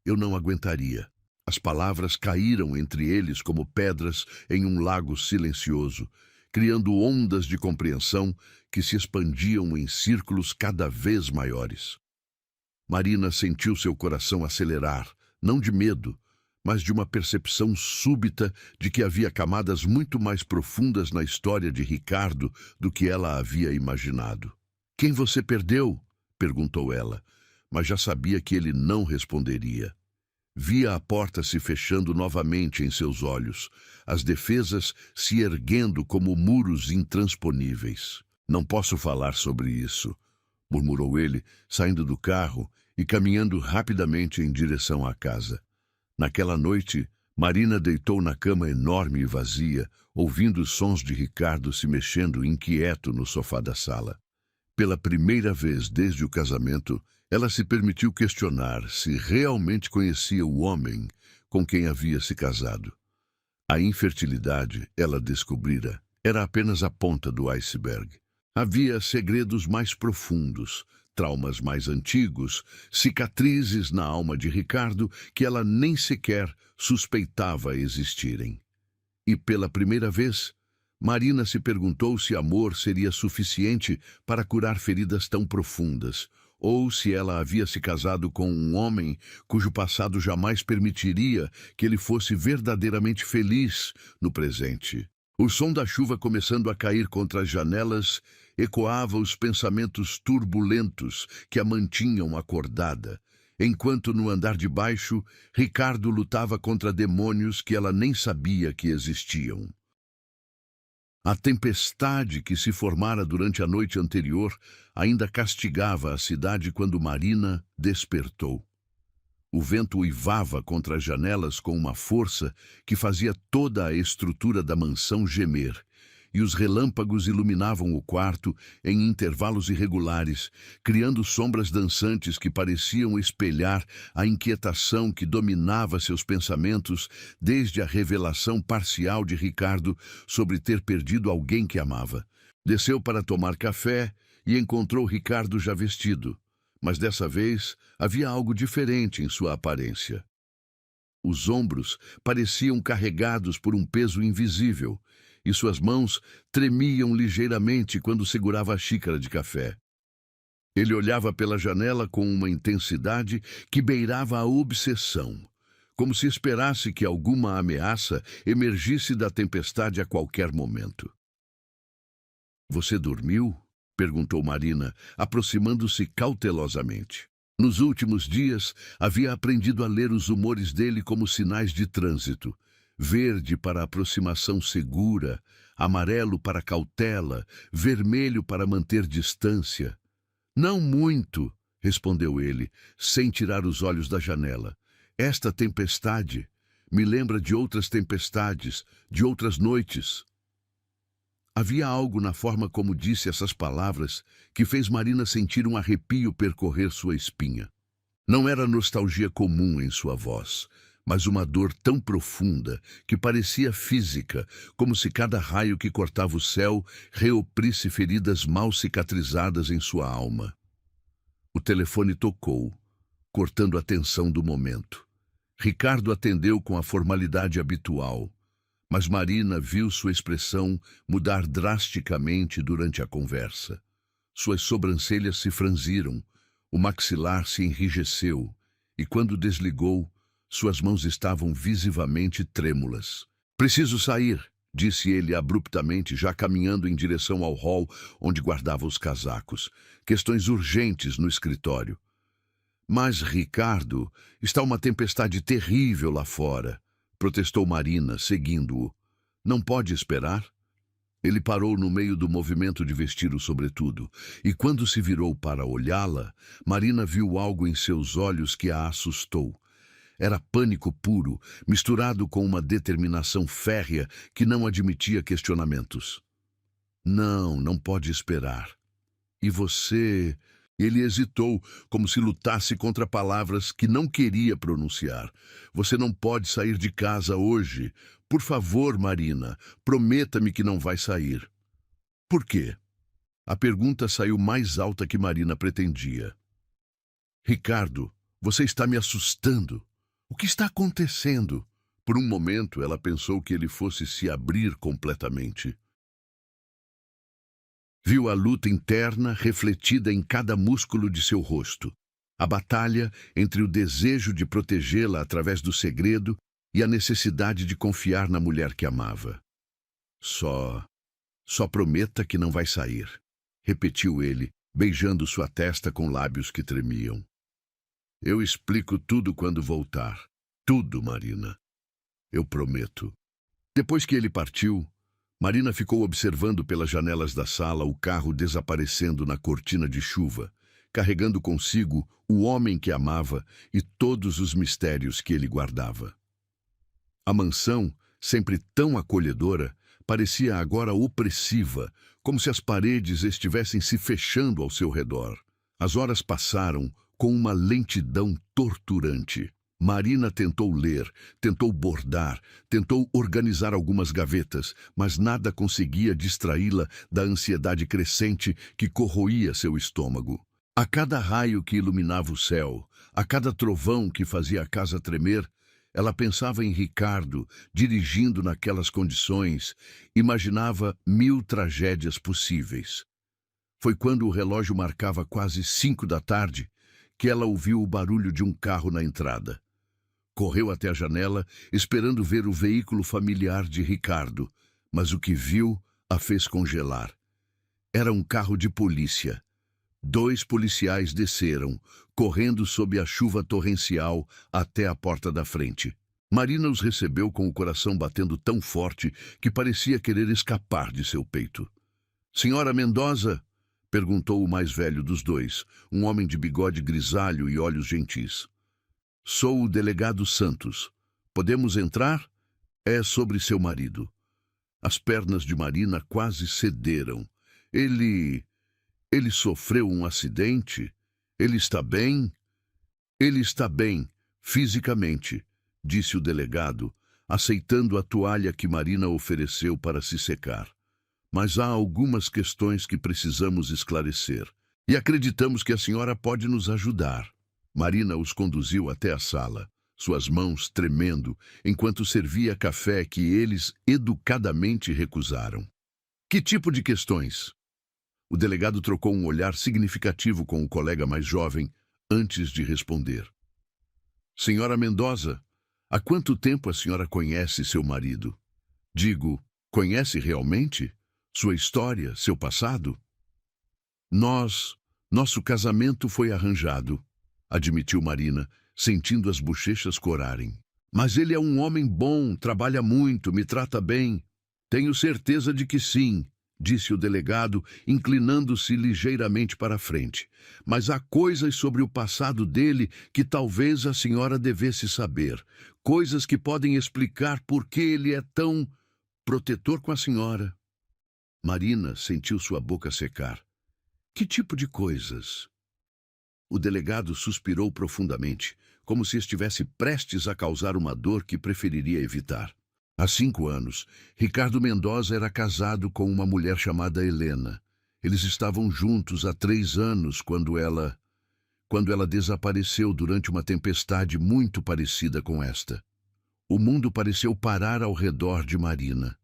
Eu não aguentaria. As palavras caíram entre eles como pedras em um lago silencioso, criando ondas de compreensão que se expandiam em círculos cada vez maiores. Marina sentiu seu coração acelerar, não de medo, mas de uma percepção súbita de que havia camadas muito mais profundas na história de Ricardo do que ela havia imaginado. Quem você perdeu? Perguntou ela, mas já sabia que ele não responderia. Via a porta se fechando novamente em seus olhos, as defesas se erguendo como muros intransponíveis. Não posso falar sobre isso, murmurou ele, saindo do carro e caminhando rapidamente em direção à casa. Naquela noite, Marina deitou na cama enorme e vazia, ouvindo os sons de Ricardo se mexendo inquieto no sofá da sala. Pela primeira vez desde o casamento, ela se permitiu questionar se realmente conhecia o homem com quem havia se casado. A infertilidade, ela descobrira, era apenas a ponta do iceberg. Havia segredos mais profundos, traumas mais antigos, cicatrizes na alma de Ricardo que ela nem sequer suspeitava existirem. E pela primeira vez, Marina se perguntou se amor seria suficiente para curar feridas tão profundas, ou se ela havia se casado com um homem cujo passado jamais permitiria que ele fosse verdadeiramente feliz no presente. O som da chuva começando a cair contra as janelas ecoava os pensamentos turbulentos que a mantinham acordada, enquanto no andar de baixo, Ricardo lutava contra demônios que ela nem sabia que existiam. A tempestade que se formara durante a noite anterior ainda castigava a cidade quando Marina despertou. O vento uivava contra as janelas com uma força que fazia toda a estrutura da mansão gemer, e os relâmpagos iluminavam o quarto em intervalos irregulares, criando sombras dançantes que pareciam espelhar a inquietação que dominava seus pensamentos desde a revelação parcial de Ricardo sobre ter perdido alguém que amava. Desceu para tomar café e encontrou Ricardo já vestido, mas dessa vez havia algo diferente em sua aparência. Os ombros pareciam carregados por um peso invisível, e suas mãos tremiam ligeiramente quando segurava a xícara de café. Ele olhava pela janela com uma intensidade que beirava a obsessão, como se esperasse que alguma ameaça emergisse da tempestade a qualquer momento. "Você dormiu?" perguntou Marina, aproximando-se cautelosamente. Nos últimos dias, havia aprendido a ler os humores dele como sinais de trânsito. Verde para aproximação segura, amarelo para cautela, vermelho para manter distância. "Não muito", respondeu ele, sem tirar os olhos da janela. "Esta tempestade me lembra de outras tempestades, de outras noites." Havia algo na forma como disse essas palavras que fez Marina sentir um arrepio percorrer sua espinha. Não era nostalgia comum em sua voz, mas uma dor tão profunda que parecia física, como se cada raio que cortava o céu reoprisse feridas mal cicatrizadas em sua alma. O telefone tocou, cortando a tensão do momento. Ricardo atendeu com a formalidade habitual, mas Marina viu sua expressão mudar drasticamente durante a conversa. Suas sobrancelhas se franziram, o maxilar se enrijeceu, e quando desligou, suas mãos estavam visivelmente trêmulas. "Preciso sair", disse ele abruptamente, já caminhando em direção ao hall onde guardava os casacos. "Questões urgentes no escritório." "Mas, Ricardo, está uma tempestade terrível lá fora", protestou Marina, seguindo-o. "Não pode esperar?" Ele parou no meio do movimento de vestir o sobretudo, e quando se virou para olhá-la, Marina viu algo em seus olhos que a assustou. Era pânico puro, misturado com uma determinação férrea que não admitia questionamentos. "Não, não pode esperar. E você..." Ele hesitou, como se lutasse contra palavras que não queria pronunciar. "Você não pode sair de casa hoje. Por favor, Marina, prometa-me que não vai sair." "Por quê?" A pergunta saiu mais alta que Marina pretendia. "Ricardo, você está me assustando. O que está acontecendo?" Por um momento, ela pensou que ele fosse se abrir completamente. Viu a luta interna refletida em cada músculo de seu rosto. A batalha entre o desejo de protegê-la através do segredo e a necessidade de confiar na mulher que amava. Só prometa que não vai sair", repetiu ele, beijando sua testa com lábios que tremiam. "Eu explico tudo quando voltar. Tudo, Marina. Eu prometo." Depois que ele partiu, Marina ficou observando pelas janelas da sala o carro desaparecendo na cortina de chuva, carregando consigo o homem que amava e todos os mistérios que ele guardava. A mansão, sempre tão acolhedora, parecia agora opressiva, como se as paredes estivessem se fechando ao seu redor. As horas passaram com uma lentidão torturante. Marina tentou ler, tentou bordar, tentou organizar algumas gavetas, mas nada conseguia distraí-la da ansiedade crescente que corroía seu estômago. A cada raio que iluminava o céu, a cada trovão que fazia a casa tremer, ela pensava em Ricardo, dirigindo naquelas condições, imaginava 1000 tragédias possíveis. Foi quando o relógio marcava quase 5 da tarde que ela ouviu o barulho de um carro na entrada. Correu até a janela, esperando ver o veículo familiar de Ricardo, mas o que viu a fez congelar. Era um carro de polícia. 2 policiais desceram, correndo sob a chuva torrencial até a porta da frente. Marina os recebeu com o coração batendo tão forte que parecia querer escapar de seu peito. "Senhora Mendoza?" perguntou o mais velho dos dois, um homem de bigode grisalho e olhos gentis. "Sou o delegado Santos. Podemos entrar? É sobre seu marido." As pernas de Marina quase cederam. Ele sofreu um acidente? Ele está bem?" "Ele está bem, fisicamente", disse o delegado, aceitando a toalha que Marina ofereceu para se secar. "Mas há algumas questões que precisamos esclarecer, e acreditamos que a senhora pode nos ajudar." Marina os conduziu até a sala, suas mãos tremendo, enquanto servia café que eles educadamente recusaram. "Que tipo de questões?" O delegado trocou um olhar significativo com o colega mais jovem antes de responder. Senhora Mendoza, há quanto tempo a senhora conhece seu marido? Digo, conhece realmente? Sua história, seu passado? Nosso casamento foi arranjado, admitiu Marina, sentindo as bochechas corarem. Mas ele é um homem bom, trabalha muito, me trata bem. Tenho certeza de que sim, disse o delegado, inclinando-se ligeiramente para a frente. Mas há coisas sobre o passado dele que talvez a senhora devesse saber. Coisas que podem explicar por que ele é tão protetor com a senhora. Marina sentiu sua boca secar. Que tipo de coisas? O delegado suspirou profundamente, como se estivesse prestes a causar uma dor que preferiria evitar. Há 5 anos, Ricardo Mendoza era casado com uma mulher chamada Helena. Eles estavam juntos há 3 anos quando ela desapareceu durante uma tempestade muito parecida com esta. O mundo pareceu parar ao redor de Marina.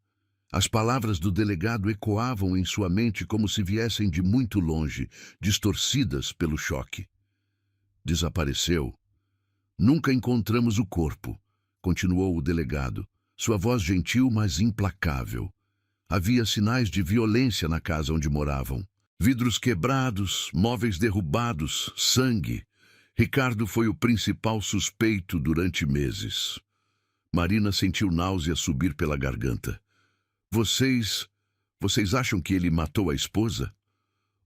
As palavras do delegado ecoavam em sua mente como se viessem de muito longe, distorcidas pelo choque. Desapareceu. Nunca encontramos o corpo, continuou o delegado, sua voz gentil, mas implacável. Havia sinais de violência na casa onde moravam. Vidros quebrados, móveis derrubados, sangue. Ricardo foi o principal suspeito durante meses. Marina sentiu náusea subir pela garganta. Vocês acham que ele matou a esposa?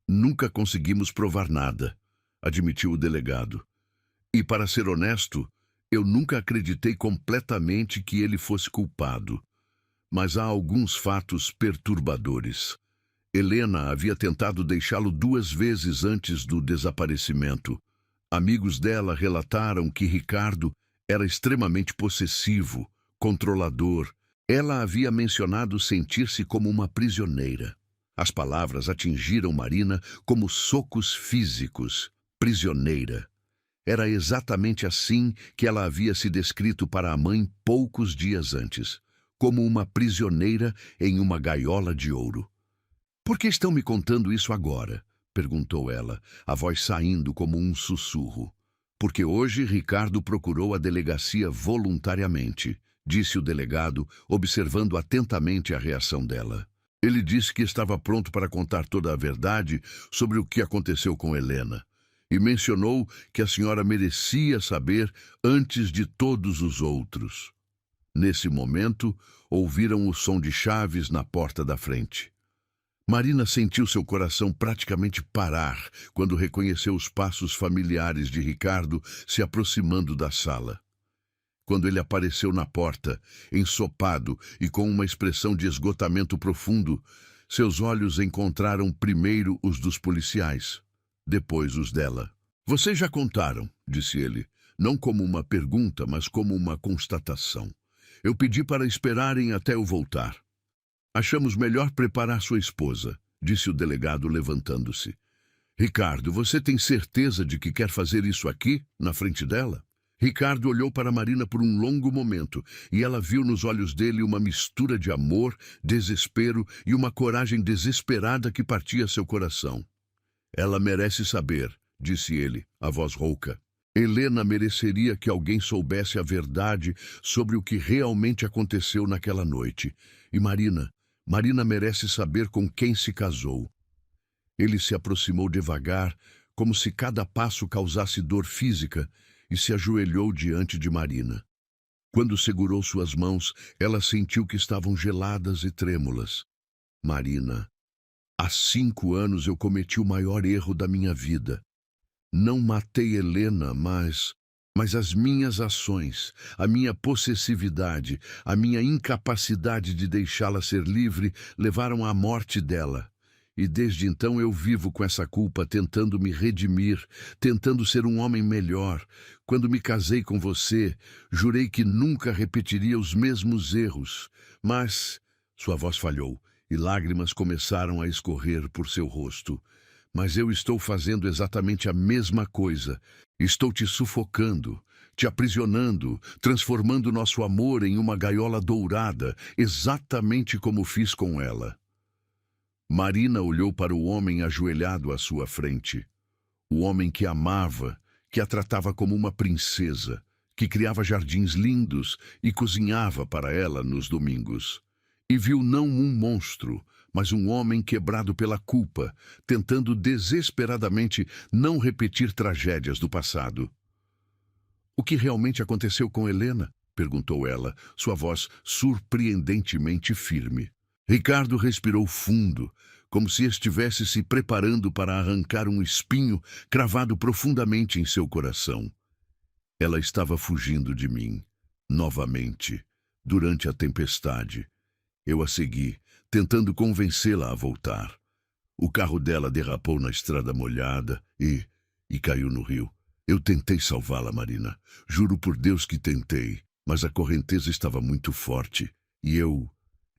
Nunca conseguimos provar nada, admitiu o delegado. E, para ser honesto, eu nunca acreditei completamente que ele fosse culpado. Mas há alguns fatos perturbadores. Helena havia tentado deixá-lo 2 vezes antes do desaparecimento. Amigos dela relataram que Ricardo era extremamente possessivo, controlador. Ela havia mencionado sentir-se como uma prisioneira. As palavras atingiram Marina como socos físicos. Prisioneira. Era exatamente assim que ela havia se descrito para a mãe poucos dias antes, como uma prisioneira em uma gaiola de ouro. Por que estão me contando isso agora? Perguntou ela, a voz saindo como um sussurro. Porque hoje Ricardo procurou a delegacia voluntariamente, disse o delegado, observando atentamente a reação dela. Ele disse que estava pronto para contar toda a verdade sobre o que aconteceu com Helena, e mencionou que a senhora merecia saber antes de todos os outros. Nesse momento, ouviram o som de chaves na porta da frente. Marina sentiu seu coração praticamente parar quando reconheceu os passos familiares de Ricardo se aproximando da sala. Quando ele apareceu na porta, ensopado e com uma expressão de esgotamento profundo, seus olhos encontraram primeiro os dos policiais, depois os dela. Vocês já contaram, disse ele, não como uma pergunta, mas como uma constatação. Eu pedi para esperarem até eu voltar. Achamos melhor preparar sua esposa, disse o delegado levantando-se. Ricardo, você tem certeza de que quer fazer isso aqui, na frente dela? Ricardo olhou para Marina por um longo momento, e ela viu nos olhos dele uma mistura de amor, desespero e uma coragem desesperada que partia seu coração. Ela merece saber, disse ele, a voz rouca. Helena mereceria que alguém soubesse a verdade sobre o que realmente aconteceu naquela noite. E Marina merece saber com quem se casou. Ele se aproximou devagar, como se cada passo causasse dor física, e se ajoelhou diante de Marina. Quando segurou suas mãos, ela sentiu que estavam geladas e trêmulas. Marina, há 5 anos eu cometi o maior erro da minha vida. Não matei Helena, mas as minhas ações, a minha possessividade, a minha incapacidade de deixá-la ser livre levaram à morte dela. E desde então eu vivo com essa culpa, tentando me redimir, tentando ser um homem melhor. Quando me casei com você, jurei que nunca repetiria os mesmos erros. Mas sua voz falhou e lágrimas começaram a escorrer por seu rosto. Mas eu estou fazendo exatamente a mesma coisa. Estou te sufocando, te aprisionando, transformando nosso amor em uma gaiola dourada, exatamente como fiz com ela. Marina olhou para o homem ajoelhado à sua frente. O homem que amava, que a tratava como uma princesa, que criava jardins lindos e cozinhava para ela nos domingos. E viu não um monstro, mas um homem quebrado pela culpa, tentando desesperadamente não repetir tragédias do passado. "O que realmente aconteceu com Helena?" perguntou ela, sua voz surpreendentemente firme. Ricardo respirou fundo, como se estivesse se preparando para arrancar um espinho cravado profundamente em seu coração. "Ela estava fugindo de mim, novamente, durante a tempestade. Eu a segui, tentando convencê-la a voltar. O carro dela derrapou na estrada molhada e caiu no rio. Eu tentei salvá-la, Marina. Juro por Deus que tentei, mas a correnteza estava muito forte e eu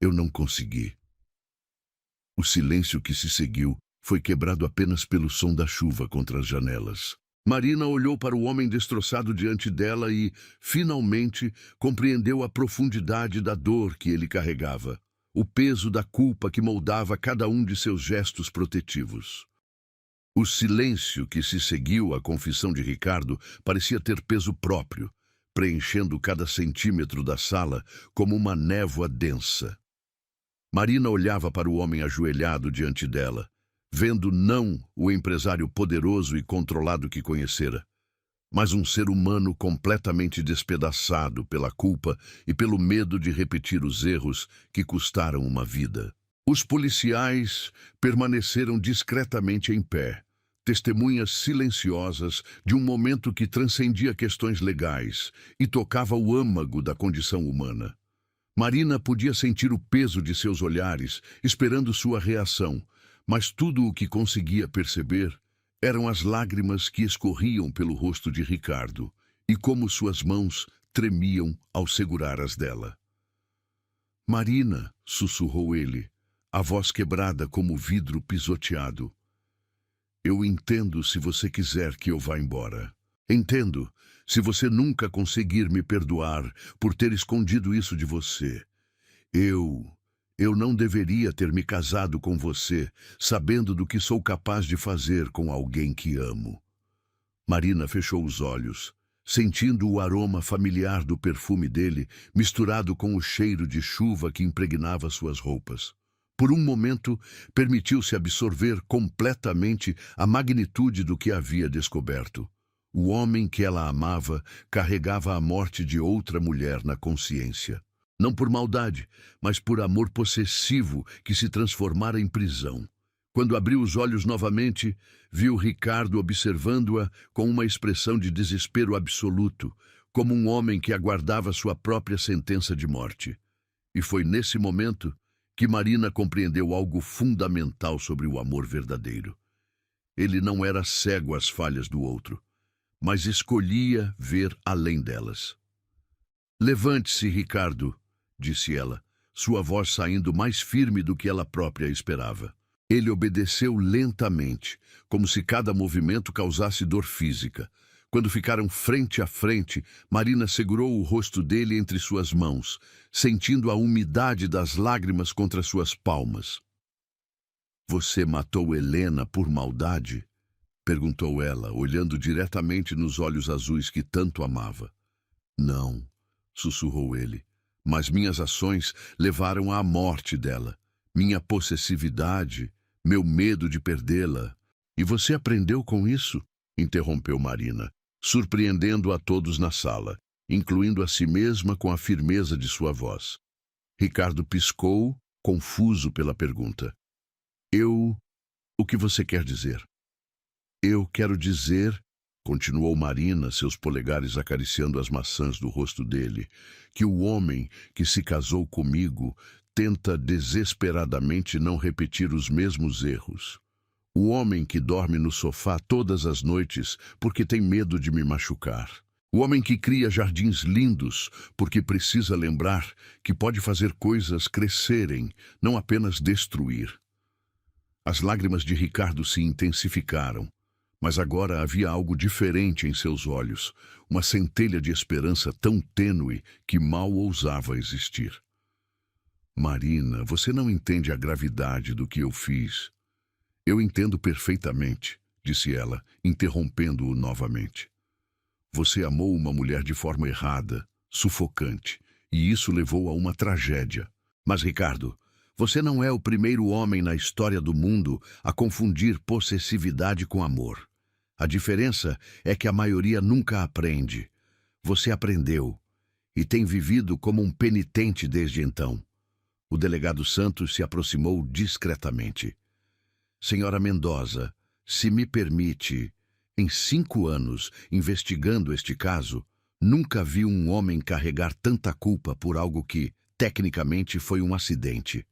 não consegui." O silêncio que se seguiu foi quebrado apenas pelo som da chuva contra as janelas. Marina olhou para o homem destroçado diante dela e, finalmente, compreendeu a profundidade da dor que ele carregava, o peso da culpa que moldava cada um de seus gestos protetivos. O silêncio que se seguiu à confissão de Ricardo parecia ter peso próprio, preenchendo cada centímetro da sala como uma névoa densa. Marina olhava para o homem ajoelhado diante dela, vendo não o empresário poderoso e controlado que conhecera, mas um ser humano completamente despedaçado pela culpa e pelo medo de repetir os erros que custaram uma vida. Os policiais permaneceram discretamente em pé, testemunhas silenciosas de um momento que transcendia questões legais e tocava o âmago da condição humana. Marina podia sentir o peso de seus olhares, esperando sua reação, mas tudo o que conseguia perceber eram as lágrimas que escorriam pelo rosto de Ricardo e como suas mãos tremiam ao segurar as dela. "Marina", sussurrou ele, a voz quebrada como vidro pisoteado. "Eu entendo se você quiser que eu vá embora. Entendo se você nunca conseguir me perdoar por ter escondido isso de você. Eu não deveria ter me casado com você, sabendo do que sou capaz de fazer com alguém que amo." Marina fechou os olhos, sentindo o aroma familiar do perfume dele, misturado com o cheiro de chuva que impregnava suas roupas. Por um momento, permitiu-se absorver completamente a magnitude do que havia descoberto. O homem que ela amava carregava a morte de outra mulher na consciência. Não por maldade, mas por amor possessivo que se transformara em prisão. Quando abriu os olhos novamente, viu Ricardo observando-a com uma expressão de desespero absoluto, como um homem que aguardava sua própria sentença de morte. E foi nesse momento que Marina compreendeu algo fundamental sobre o amor verdadeiro. Ele não era cego às falhas do outro, mas escolhia ver além delas. "Levante-se, Ricardo", disse ela, sua voz saindo mais firme do que ela própria esperava. Ele obedeceu lentamente, como se cada movimento causasse dor física. Quando ficaram frente a frente, Marina segurou o rosto dele entre suas mãos, sentindo a umidade das lágrimas contra suas palmas. "Você matou Helena por maldade?" perguntou ela, olhando diretamente nos olhos azuis que tanto amava. "Não", sussurrou ele, "mas minhas ações levaram à morte dela. Minha possessividade, meu medo de perdê-la." "E você aprendeu com isso?" interrompeu Marina, surpreendendo a todos na sala, incluindo a si mesma com a firmeza de sua voz. Ricardo piscou, confuso pela pergunta. O que você quer dizer?" "Eu quero dizer", continuou Marina, seus polegares acariciando as maçãs do rosto dele, "que o homem que se casou comigo tenta desesperadamente não repetir os mesmos erros. O homem que dorme no sofá todas as noites porque tem medo de me machucar. O homem que cria jardins lindos porque precisa lembrar que pode fazer coisas crescerem, não apenas destruir." As lágrimas de Ricardo se intensificaram, mas agora havia algo diferente em seus olhos, uma centelha de esperança tão tênue que mal ousava existir. Marina, você não entende a gravidade do que eu fiz. Eu entendo perfeitamente, disse ela, interrompendo-o novamente. Você amou uma mulher de forma errada, sufocante, e isso levou a uma tragédia. Mas, Ricardo, você não é o primeiro homem na história do mundo a confundir possessividade com amor. A diferença é que a maioria nunca aprende. Você aprendeu e tem vivido como um penitente desde então. O delegado Santos se aproximou discretamente. Senhora Mendoza, se me permite, em 5 anos investigando este caso, nunca vi um homem carregar tanta culpa por algo que, tecnicamente, foi um acidente.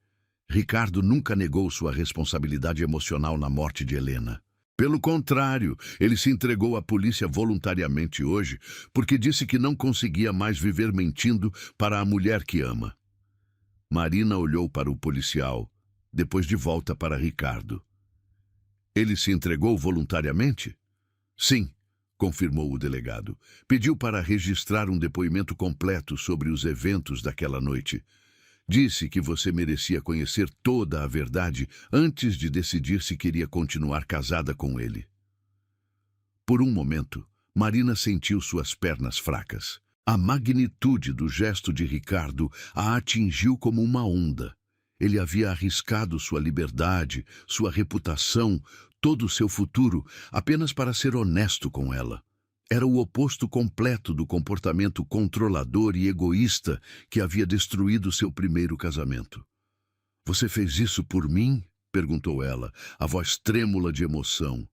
Ricardo nunca negou sua responsabilidade emocional na morte de Helena. Pelo contrário, ele se entregou à polícia voluntariamente hoje porque disse que não conseguia mais viver mentindo para a mulher que ama. Marina olhou para o policial, depois de volta para Ricardo. Ele se entregou voluntariamente? Sim, confirmou o delegado. Pediu para registrar um depoimento completo sobre os eventos daquela noite. Disse que você merecia conhecer toda a verdade antes de decidir se queria continuar casada com ele. Por um momento, Marina sentiu suas pernas fracas. A magnitude do gesto de Ricardo a atingiu como uma onda. Ele havia arriscado sua liberdade, sua reputação, todo o seu futuro, apenas para ser honesto com ela. Era o oposto completo do comportamento controlador e egoísta que havia destruído seu primeiro casamento. Você fez isso por mim? Perguntou ela, a voz trêmula de emoção.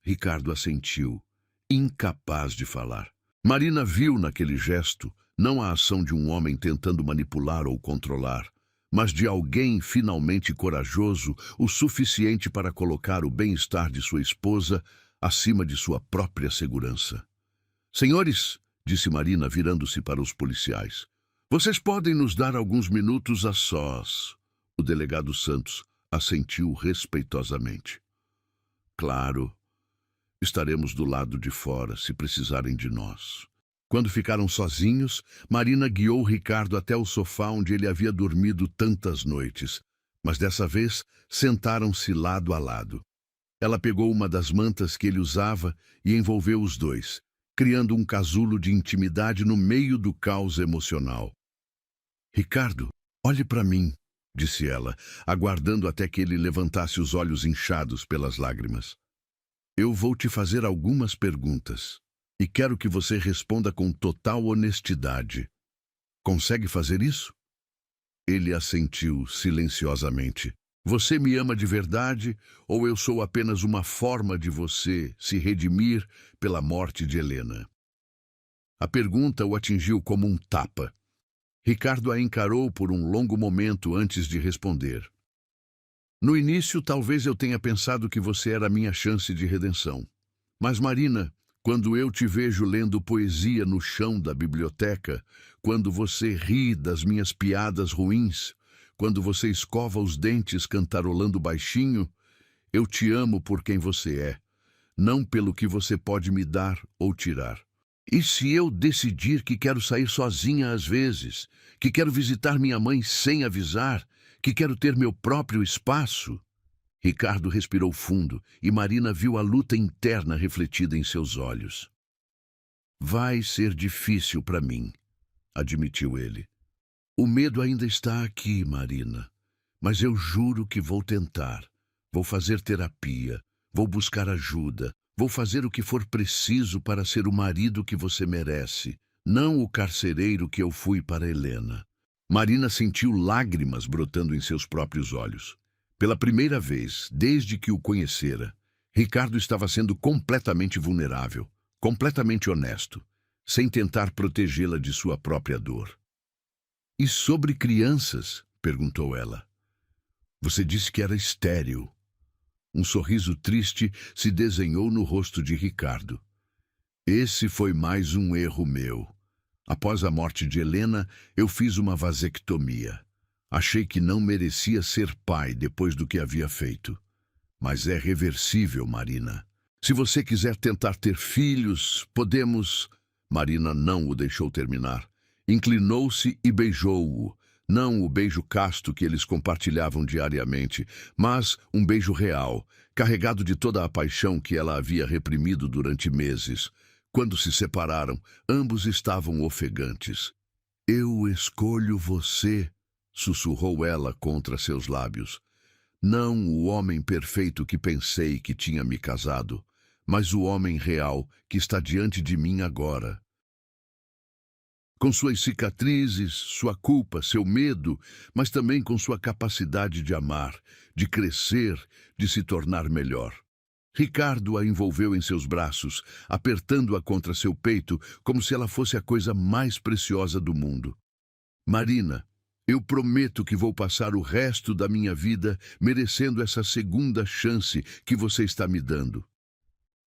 Ricardo assentiu, incapaz de falar. Marina viu naquele gesto não a ação de um homem tentando manipular ou controlar, mas de alguém finalmente corajoso o suficiente para colocar o bem-estar de sua esposa acima de sua própria segurança. Senhores, disse Marina virando-se para os policiais, vocês podem nos dar alguns minutos a sós. O delegado Santos assentiu respeitosamente. Claro, estaremos do lado de fora se precisarem de nós. Quando ficaram sozinhos, Marina guiou Ricardo até o sofá onde ele havia dormido tantas noites, mas dessa vez sentaram-se lado a lado. Ela pegou uma das mantas que ele usava e envolveu os dois, criando um casulo de intimidade no meio do caos emocional. Ricardo, olhe para mim, disse ela, aguardando até que ele levantasse os olhos inchados pelas lágrimas. Eu vou te fazer algumas perguntas e quero que você responda com total honestidade. Consegue fazer isso? Ele assentiu silenciosamente. Você me ama de verdade ou eu sou apenas uma forma de você se redimir pela morte de Helena? A pergunta o atingiu como um tapa. Ricardo a encarou por um longo momento antes de responder. No início, talvez eu tenha pensado que você era a minha chance de redenção. Mas, Marina, quando eu te vejo lendo poesia no chão da biblioteca, quando você ri das minhas piadas ruins, quando você escova os dentes cantarolando baixinho, eu te amo por quem você é, não pelo que você pode me dar ou tirar. E se eu decidir que quero sair sozinha às vezes, que quero visitar minha mãe sem avisar, que quero ter meu próprio espaço? Ricardo respirou fundo e Marina viu a luta interna refletida em seus olhos. Vai ser difícil para mim, admitiu ele. O medo ainda está aqui, Marina, mas eu juro que vou tentar. Vou fazer terapia, vou buscar ajuda, vou fazer o que for preciso para ser o marido que você merece, não o carcereiro que eu fui para Helena. Marina sentiu lágrimas brotando em seus próprios olhos. Pela primeira vez, desde que o conhecera, Ricardo estava sendo completamente vulnerável, completamente honesto, sem tentar protegê-la de sua própria dor. E sobre crianças? Perguntou ela. Você disse que era estéril. Um sorriso triste se desenhou no rosto de Ricardo. Esse foi mais um erro meu. Após a morte de Helena, eu fiz uma vasectomia. Achei que não merecia ser pai depois do que havia feito. Mas é reversível, Marina. Se você quiser tentar ter filhos, podemos... Marina não o deixou terminar. Inclinou-se e beijou-o, Não o beijo casto que eles compartilhavam diariamente, mas um beijo real, carregado de toda a paixão que ela havia reprimido durante meses. Quando se separaram, ambos estavam ofegantes. Eu escolho você, sussurrou ela contra seus lábios. Não o homem perfeito que pensei que tinha me casado, mas o homem real que está diante de mim agora. Com suas cicatrizes, sua culpa, seu medo, mas também com sua capacidade de amar, de crescer, de se tornar melhor. Ricardo a envolveu em seus braços, apertando-a contra seu peito, como se ela fosse a coisa mais preciosa do mundo. Marina, eu prometo que vou passar o resto da minha vida merecendo essa segunda chance que você está me dando.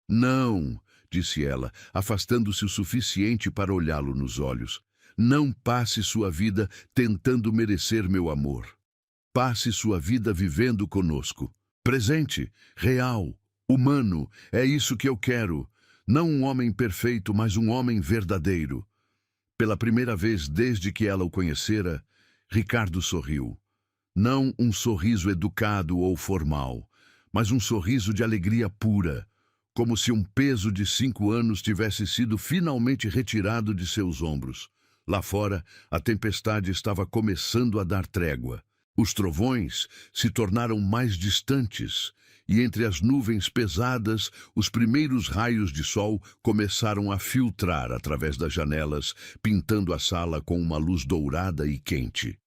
Não, disse ela, afastando-se o suficiente para olhá-lo nos olhos. Não passe sua vida tentando merecer meu amor. Passe sua vida vivendo conosco. Presente, real, humano, é isso que eu quero. Não um homem perfeito, mas um homem verdadeiro. Pela primeira vez desde que ela o conhecera, Ricardo sorriu. Não um sorriso educado ou formal, mas um sorriso de alegria pura, como se um peso de 5 anos tivesse sido finalmente retirado de seus ombros. Lá fora, a tempestade estava começando a dar trégua. Os trovões se tornaram mais distantes, e entre as nuvens pesadas, os primeiros raios de sol começaram a filtrar através das janelas, pintando a sala com uma luz dourada e quente.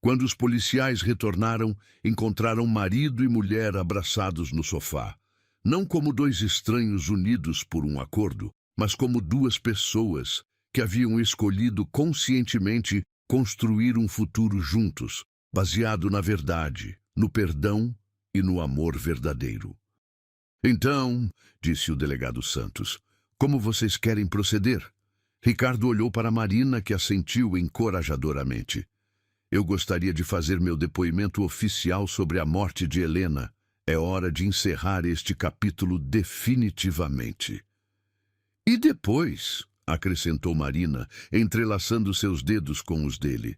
Quando os policiais retornaram, encontraram marido e mulher abraçados no sofá. Não como dois estranhos unidos por um acordo, mas como duas pessoas que haviam escolhido conscientemente construir um futuro juntos, baseado na verdade, no perdão e no amor verdadeiro. Então, disse o delegado Santos, como vocês querem proceder? Ricardo olhou para Marina, que assentiu encorajadoramente. Eu gostaria de fazer meu depoimento oficial sobre a morte de Helena. É hora de encerrar este capítulo definitivamente. E depois, acrescentou Marina, entrelaçando seus dedos com os dele,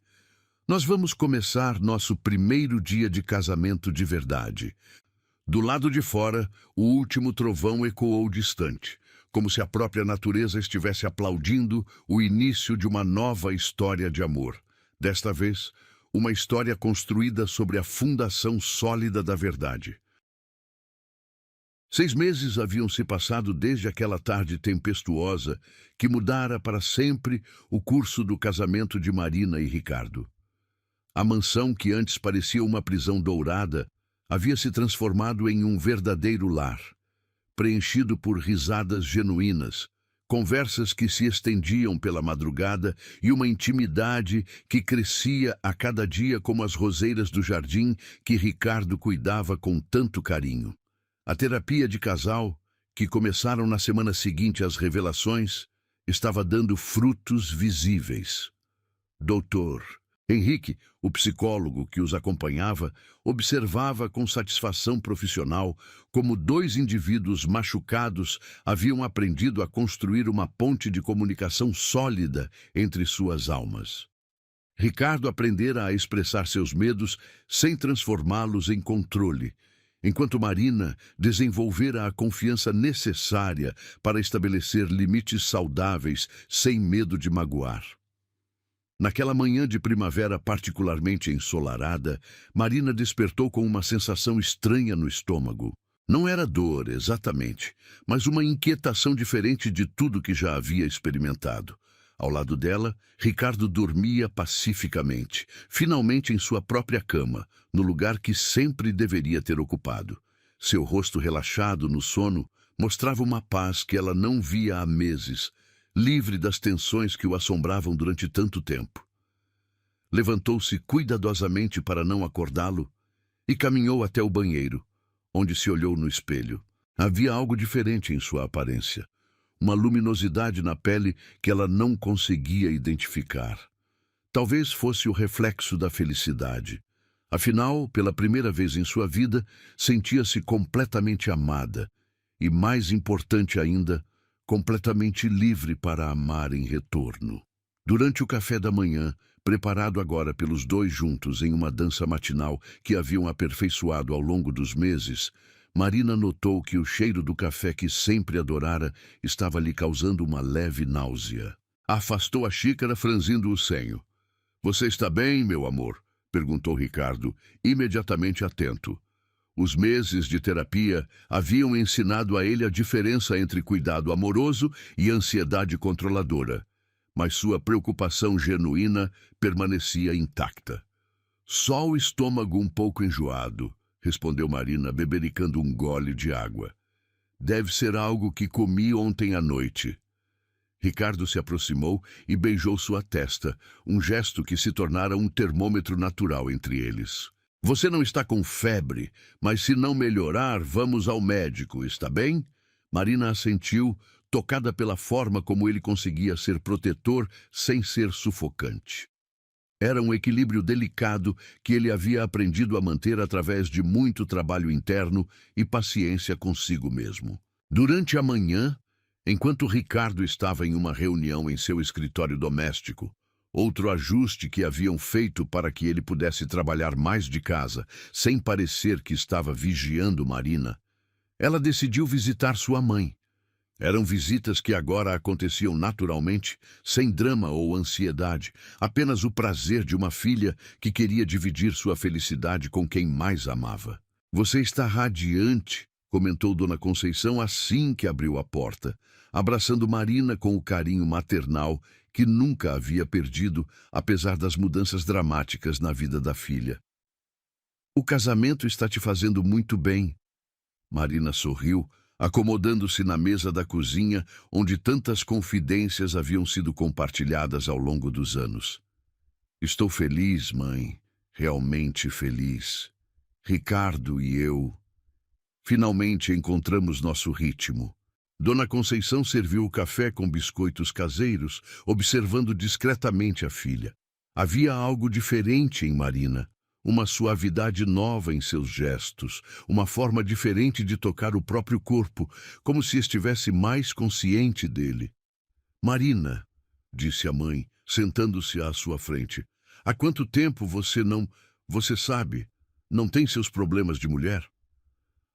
nós vamos começar nosso primeiro dia de casamento de verdade. Do lado de fora, o último trovão ecoou distante, como se a própria natureza estivesse aplaudindo o início de uma nova história de amor. Desta vez, uma história construída sobre a fundação sólida da verdade. 6 meses haviam se passado desde aquela tarde tempestuosa que mudara para sempre o curso do casamento de Marina e Ricardo. A mansão, que antes parecia uma prisão dourada, havia se transformado em um verdadeiro lar, preenchido por risadas genuínas, conversas que se estendiam pela madrugada e uma intimidade que crescia a cada dia como as roseiras do jardim que Ricardo cuidava com tanto carinho. A terapia de casal, que começaram na semana seguinte às revelações, estava dando frutos visíveis. Doutor Henrique, o psicólogo que os acompanhava, observava com satisfação profissional como 2 indivíduos machucados haviam aprendido a construir uma ponte de comunicação sólida entre suas almas. Ricardo aprendera a expressar seus medos sem transformá-los em controle, enquanto Marina desenvolvera a confiança necessária para estabelecer limites saudáveis sem medo de magoar. Naquela manhã de primavera particularmente ensolarada, Marina despertou com uma sensação estranha no estômago. Não era dor, exatamente, mas uma inquietação diferente de tudo que já havia experimentado. Ao lado dela, Ricardo dormia pacificamente, finalmente em sua própria cama, no lugar que sempre deveria ter ocupado. Seu rosto relaxado no sono mostrava uma paz que ela não via há meses, livre das tensões que o assombravam durante tanto tempo. Levantou-se cuidadosamente para não acordá-lo e caminhou até o banheiro, onde se olhou no espelho. Havia algo diferente em sua aparência, uma luminosidade na pele que ela não conseguia identificar. Talvez fosse o reflexo da felicidade. Afinal, pela primeira vez em sua vida, sentia-se completamente amada e, mais importante ainda, completamente livre para amar em retorno. Durante o café da manhã, preparado agora pelos dois juntos em uma dança matinal que haviam aperfeiçoado ao longo dos meses, Marina notou que o cheiro do café que sempre adorara estava lhe causando uma leve náusea. Afastou a xícara, franzindo o senho. "Você está bem, meu amor?" perguntou Ricardo, imediatamente atento. Os meses de terapia haviam ensinado a ele a diferença entre cuidado amoroso e ansiedade controladora, mas sua preocupação genuína permanecia intacta. "Só o estômago um pouco enjoado", respondeu Marina, bebericando um gole de água. "Deve ser algo que comi ontem à noite." Ricardo se aproximou e beijou sua testa, um gesto que se tornara um termômetro natural entre eles. "Você não está com febre, mas se não melhorar, vamos ao médico, está bem?" Marina assentiu, tocada pela forma como ele conseguia ser protetor sem ser sufocante. Era um equilíbrio delicado que ele havia aprendido a manter através de muito trabalho interno e paciência consigo mesmo. Durante a manhã, enquanto Ricardo estava em uma reunião em seu escritório doméstico, outro ajuste que haviam feito para que ele pudesse trabalhar mais de casa, sem parecer que estava vigiando Marina, ela decidiu visitar sua mãe. Eram visitas que agora aconteciam naturalmente, sem drama ou ansiedade, apenas o prazer de uma filha que queria dividir sua felicidade com quem mais amava. "Você está radiante", comentou Dona Conceição assim que abriu a porta, abraçando Marina com o carinho maternal que nunca havia perdido, apesar das mudanças dramáticas na vida da filha. "O casamento está te fazendo muito bem." Marina sorriu, acomodando-se na mesa da cozinha, onde tantas confidências haviam sido compartilhadas ao longo dos anos. "Estou feliz, mãe, realmente feliz. Ricardo e eu finalmente encontramos nosso ritmo." Dona Conceição serviu o café com biscoitos caseiros, observando discretamente a filha. Havia algo diferente em Marina. Uma suavidade nova em seus gestos, uma forma diferente de tocar o próprio corpo, como se estivesse mais consciente dele. "Marina", disse a mãe, sentando-se à sua frente, "há quanto tempo você não... Você sabe, não tem seus problemas de mulher?"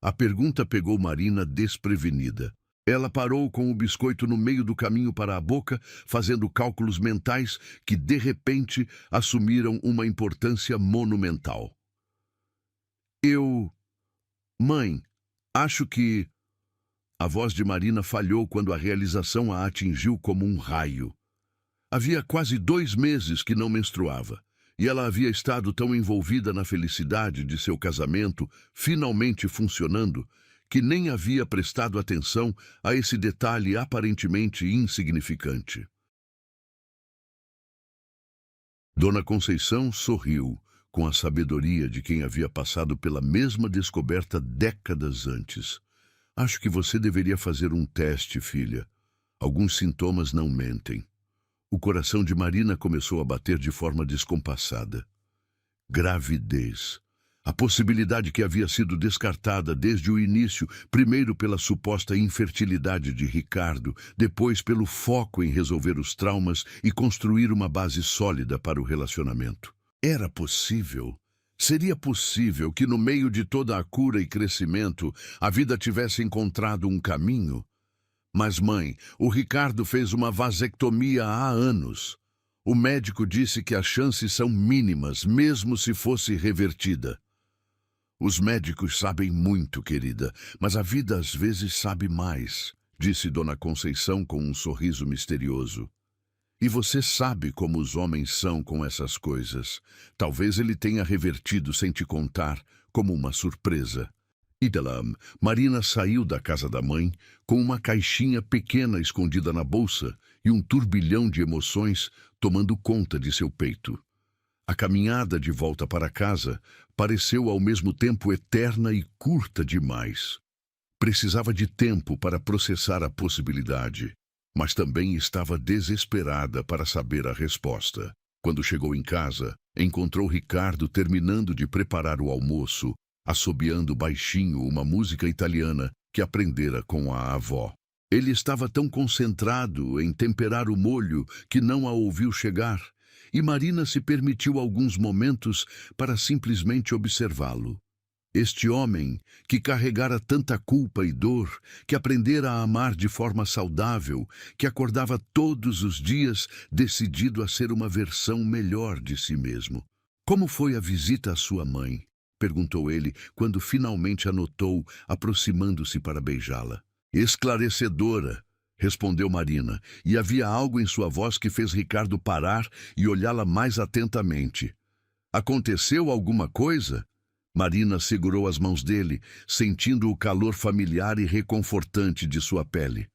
A pergunta pegou Marina desprevenida. Ela parou com o biscoito no meio do caminho para a boca, fazendo cálculos mentais que, de repente, assumiram uma importância monumental. Mãe, acho que..." A voz de Marina falhou quando a realização a atingiu como um raio. Havia quase 2 meses que não menstruava, e ela havia estado tão envolvida na felicidade de seu casamento, finalmente funcionando, que nem havia prestado atenção a esse detalhe aparentemente insignificante. Dona Conceição sorriu, com a sabedoria de quem havia passado pela mesma descoberta décadas antes. "Acho que você deveria fazer um teste, filha. Alguns sintomas não mentem." O coração de Marina começou a bater de forma descompassada. Gravidez. A possibilidade que havia sido descartada desde o início, primeiro pela suposta infertilidade de Ricardo, depois pelo foco em resolver os traumas e construir uma base sólida para o relacionamento. Era possível? Seria possível que no meio de toda a cura e crescimento, a vida tivesse encontrado um caminho? Mas, mãe, o Ricardo fez uma vasectomia há anos. O médico disse que as chances são mínimas, mesmo se fosse revertida. "Os médicos sabem muito, querida, mas a vida às vezes sabe mais", disse Dona Conceição com um sorriso misterioso. "E você sabe como os homens são com essas coisas. Talvez ele tenha revertido sem te contar, como uma surpresa." Marina saiu da casa da mãe com uma caixinha pequena escondida na bolsa e um turbilhão de emoções tomando conta de seu peito. A caminhada de volta para casa pareceu ao mesmo tempo eterna e curta demais. Precisava de tempo para processar a possibilidade, mas também estava desesperada para saber a resposta. Quando chegou em casa, encontrou Ricardo terminando de preparar o almoço, assobiando baixinho uma música italiana que aprendera com a avó. Ele estava tão concentrado em temperar o molho que não a ouviu chegar, e Marina se permitiu alguns momentos para simplesmente observá-lo. Este homem, que carregara tanta culpa e dor, que aprendera a amar de forma saudável, que acordava todos os dias decidido a ser uma versão melhor de si mesmo. Como foi a visita à sua mãe? Perguntou ele, quando finalmente a notou, aproximando-se para beijá-la. Esclarecedora, respondeu Marina, e havia algo em sua voz que fez Ricardo parar e olhá-la mais atentamente. Aconteceu alguma coisa? Marina segurou as mãos dele, sentindo o calor familiar e reconfortante de sua pele.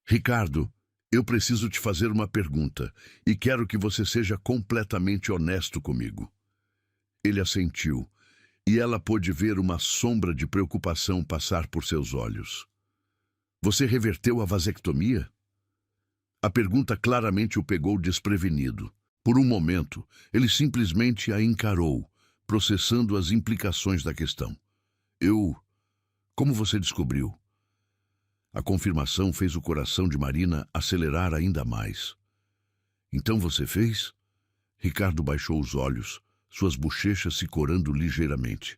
Ricardo, eu preciso te fazer uma pergunta, e quero que você seja completamente honesto comigo. Ele assentiu, e ela pôde ver uma sombra de preocupação passar por seus olhos. Você reverteu a vasectomia? A pergunta claramente o pegou desprevenido. Por um momento, ele simplesmente a encarou, processando as implicações da questão. Como você descobriu? A confirmação fez o coração de Marina acelerar ainda mais. Então você fez? Ricardo baixou os olhos, suas bochechas se corando ligeiramente.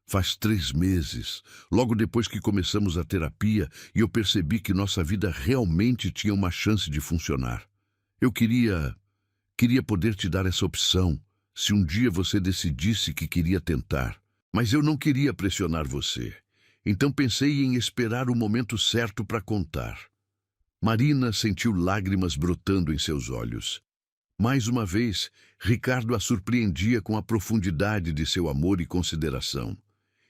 Faz 3 meses, logo depois que começamos a terapia, e eu percebi que nossa vida realmente tinha uma chance de funcionar. Eu queria poder te dar essa opção, se um dia você decidisse que queria tentar. Mas eu não queria pressionar você. Então pensei em esperar o momento certo para contar. Marina sentiu lágrimas brotando em seus olhos. Mais uma vez, Ricardo a surpreendia com a profundidade de seu amor e consideração.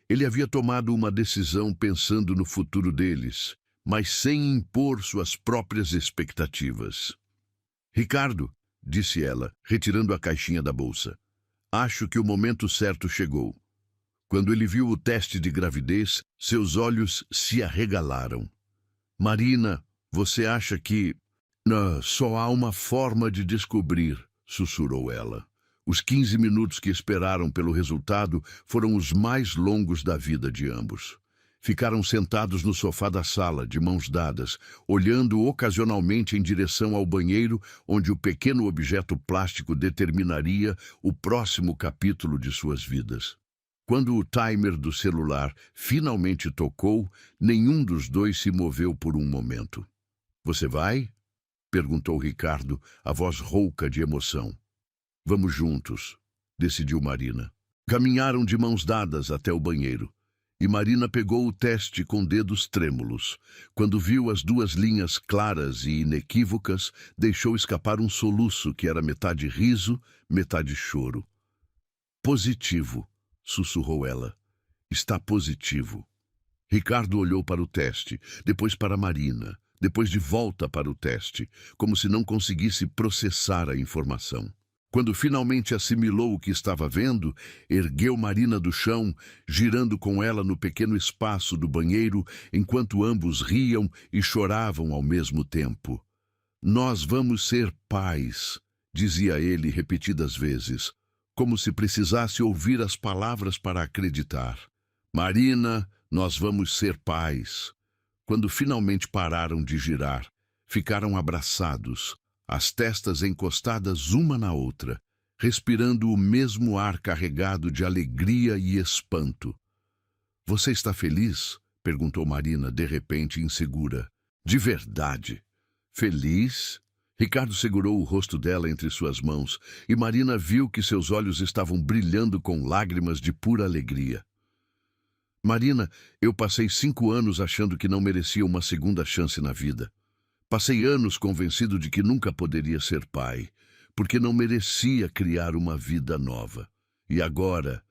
Ele havia tomado uma decisão pensando no futuro deles, mas sem impor suas próprias expectativas. Ricardo, disse ela, retirando a caixinha da bolsa, acho que o momento certo chegou. Quando ele viu o teste de gravidez, seus olhos se arregalaram. Marina, você acha que... Só há uma forma de descobrir, sussurrou ela. Os 15 minutos que esperaram pelo resultado foram os mais longos da vida de ambos. Ficaram sentados no sofá da sala, de mãos dadas, olhando ocasionalmente em direção ao banheiro, onde o pequeno objeto plástico determinaria o próximo capítulo de suas vidas. Quando o timer do celular finalmente tocou, nenhum dos dois se moveu por um momento. Você vai? Perguntou Ricardo, a voz rouca de emoção. Vamos juntos, decidiu Marina. Caminharam de mãos dadas até o banheiro, e Marina pegou o teste com dedos trêmulos. Quando viu as 2 linhas claras e inequívocas, deixou escapar um soluço que era metade riso, metade choro. Positivo, sussurrou ela. Está positivo. Ricardo olhou para o teste, depois para Marina, depois de volta para o teste, como se não conseguisse processar a informação. Quando finalmente assimilou o que estava vendo, ergueu Marina do chão, girando com ela no pequeno espaço do banheiro, enquanto ambos riam e choravam ao mesmo tempo. Nós vamos ser pais, dizia ele repetidas vezes, como se precisasse ouvir as palavras para acreditar. Marina, nós vamos ser pais. Quando finalmente pararam de girar, ficaram abraçados, as testas encostadas uma na outra, respirando o mesmo ar carregado de alegria e espanto. Você está feliz? Perguntou Marina, de repente insegura. De verdade. Feliz? Ricardo segurou o rosto dela entre suas mãos, e Marina viu que seus olhos estavam brilhando com lágrimas de pura alegria. Marina, eu passei 5 anos achando que não merecia uma segunda chance na vida. Passei anos convencido de que nunca poderia ser pai, porque não merecia criar uma vida nova. E agora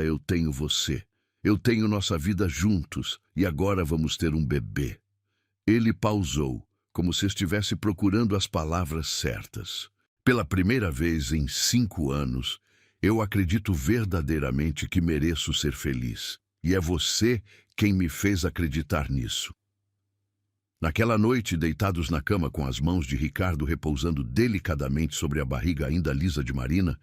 eu tenho você. Eu tenho nossa vida juntos, e agora vamos ter um bebê. Ele pausou, como se estivesse procurando as palavras certas. Pela primeira vez em 5 anos, eu acredito verdadeiramente que mereço ser feliz. E é você quem me fez acreditar nisso. Naquela noite, deitados na cama com as mãos de Ricardo repousando delicadamente sobre a barriga ainda lisa de Marina,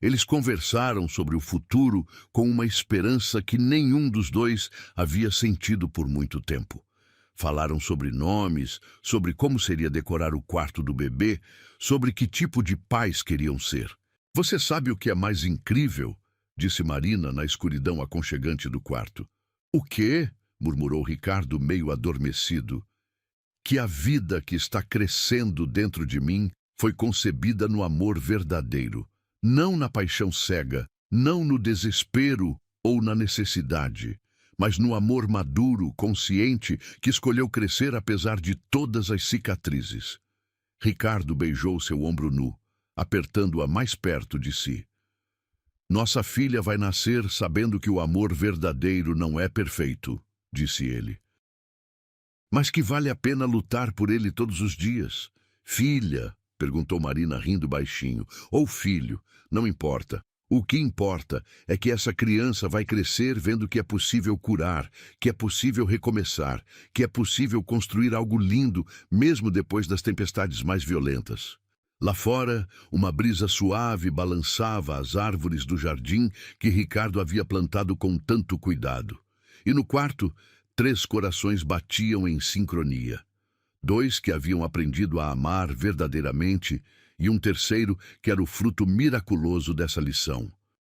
eles conversaram sobre o futuro com uma esperança que nenhum dos dois havia sentido por muito tempo. Falaram sobre nomes, sobre como seria decorar o quarto do bebê, sobre que tipo de pais queriam ser. Você sabe o que é mais incrível? Disse Marina na escuridão aconchegante do quarto. O quê? Murmurou Ricardo, meio adormecido. Que a vida que está crescendo dentro de mim foi concebida no amor verdadeiro, não na paixão cega, não no desespero ou na necessidade, mas no amor maduro, consciente, que escolheu crescer apesar de todas as cicatrizes. Ricardo beijou seu ombro nu, apertando-a mais perto de si. Nossa filha vai nascer sabendo que o amor verdadeiro não é perfeito, disse ele. Mas que vale a pena lutar por ele todos os dias. Filha, perguntou Marina rindo baixinho, ou filho, não importa. O que importa é que essa criança vai crescer vendo que é possível curar, que é possível recomeçar, que é possível construir algo lindo, mesmo depois das tempestades mais violentas. Lá fora, uma brisa suave balançava as árvores do jardim que Ricardo havia plantado com tanto cuidado. E no quarto, 3 corações batiam em sincronia. 2 que haviam aprendido a amar verdadeiramente e um terceiro que era o fruto miraculoso dessa lição.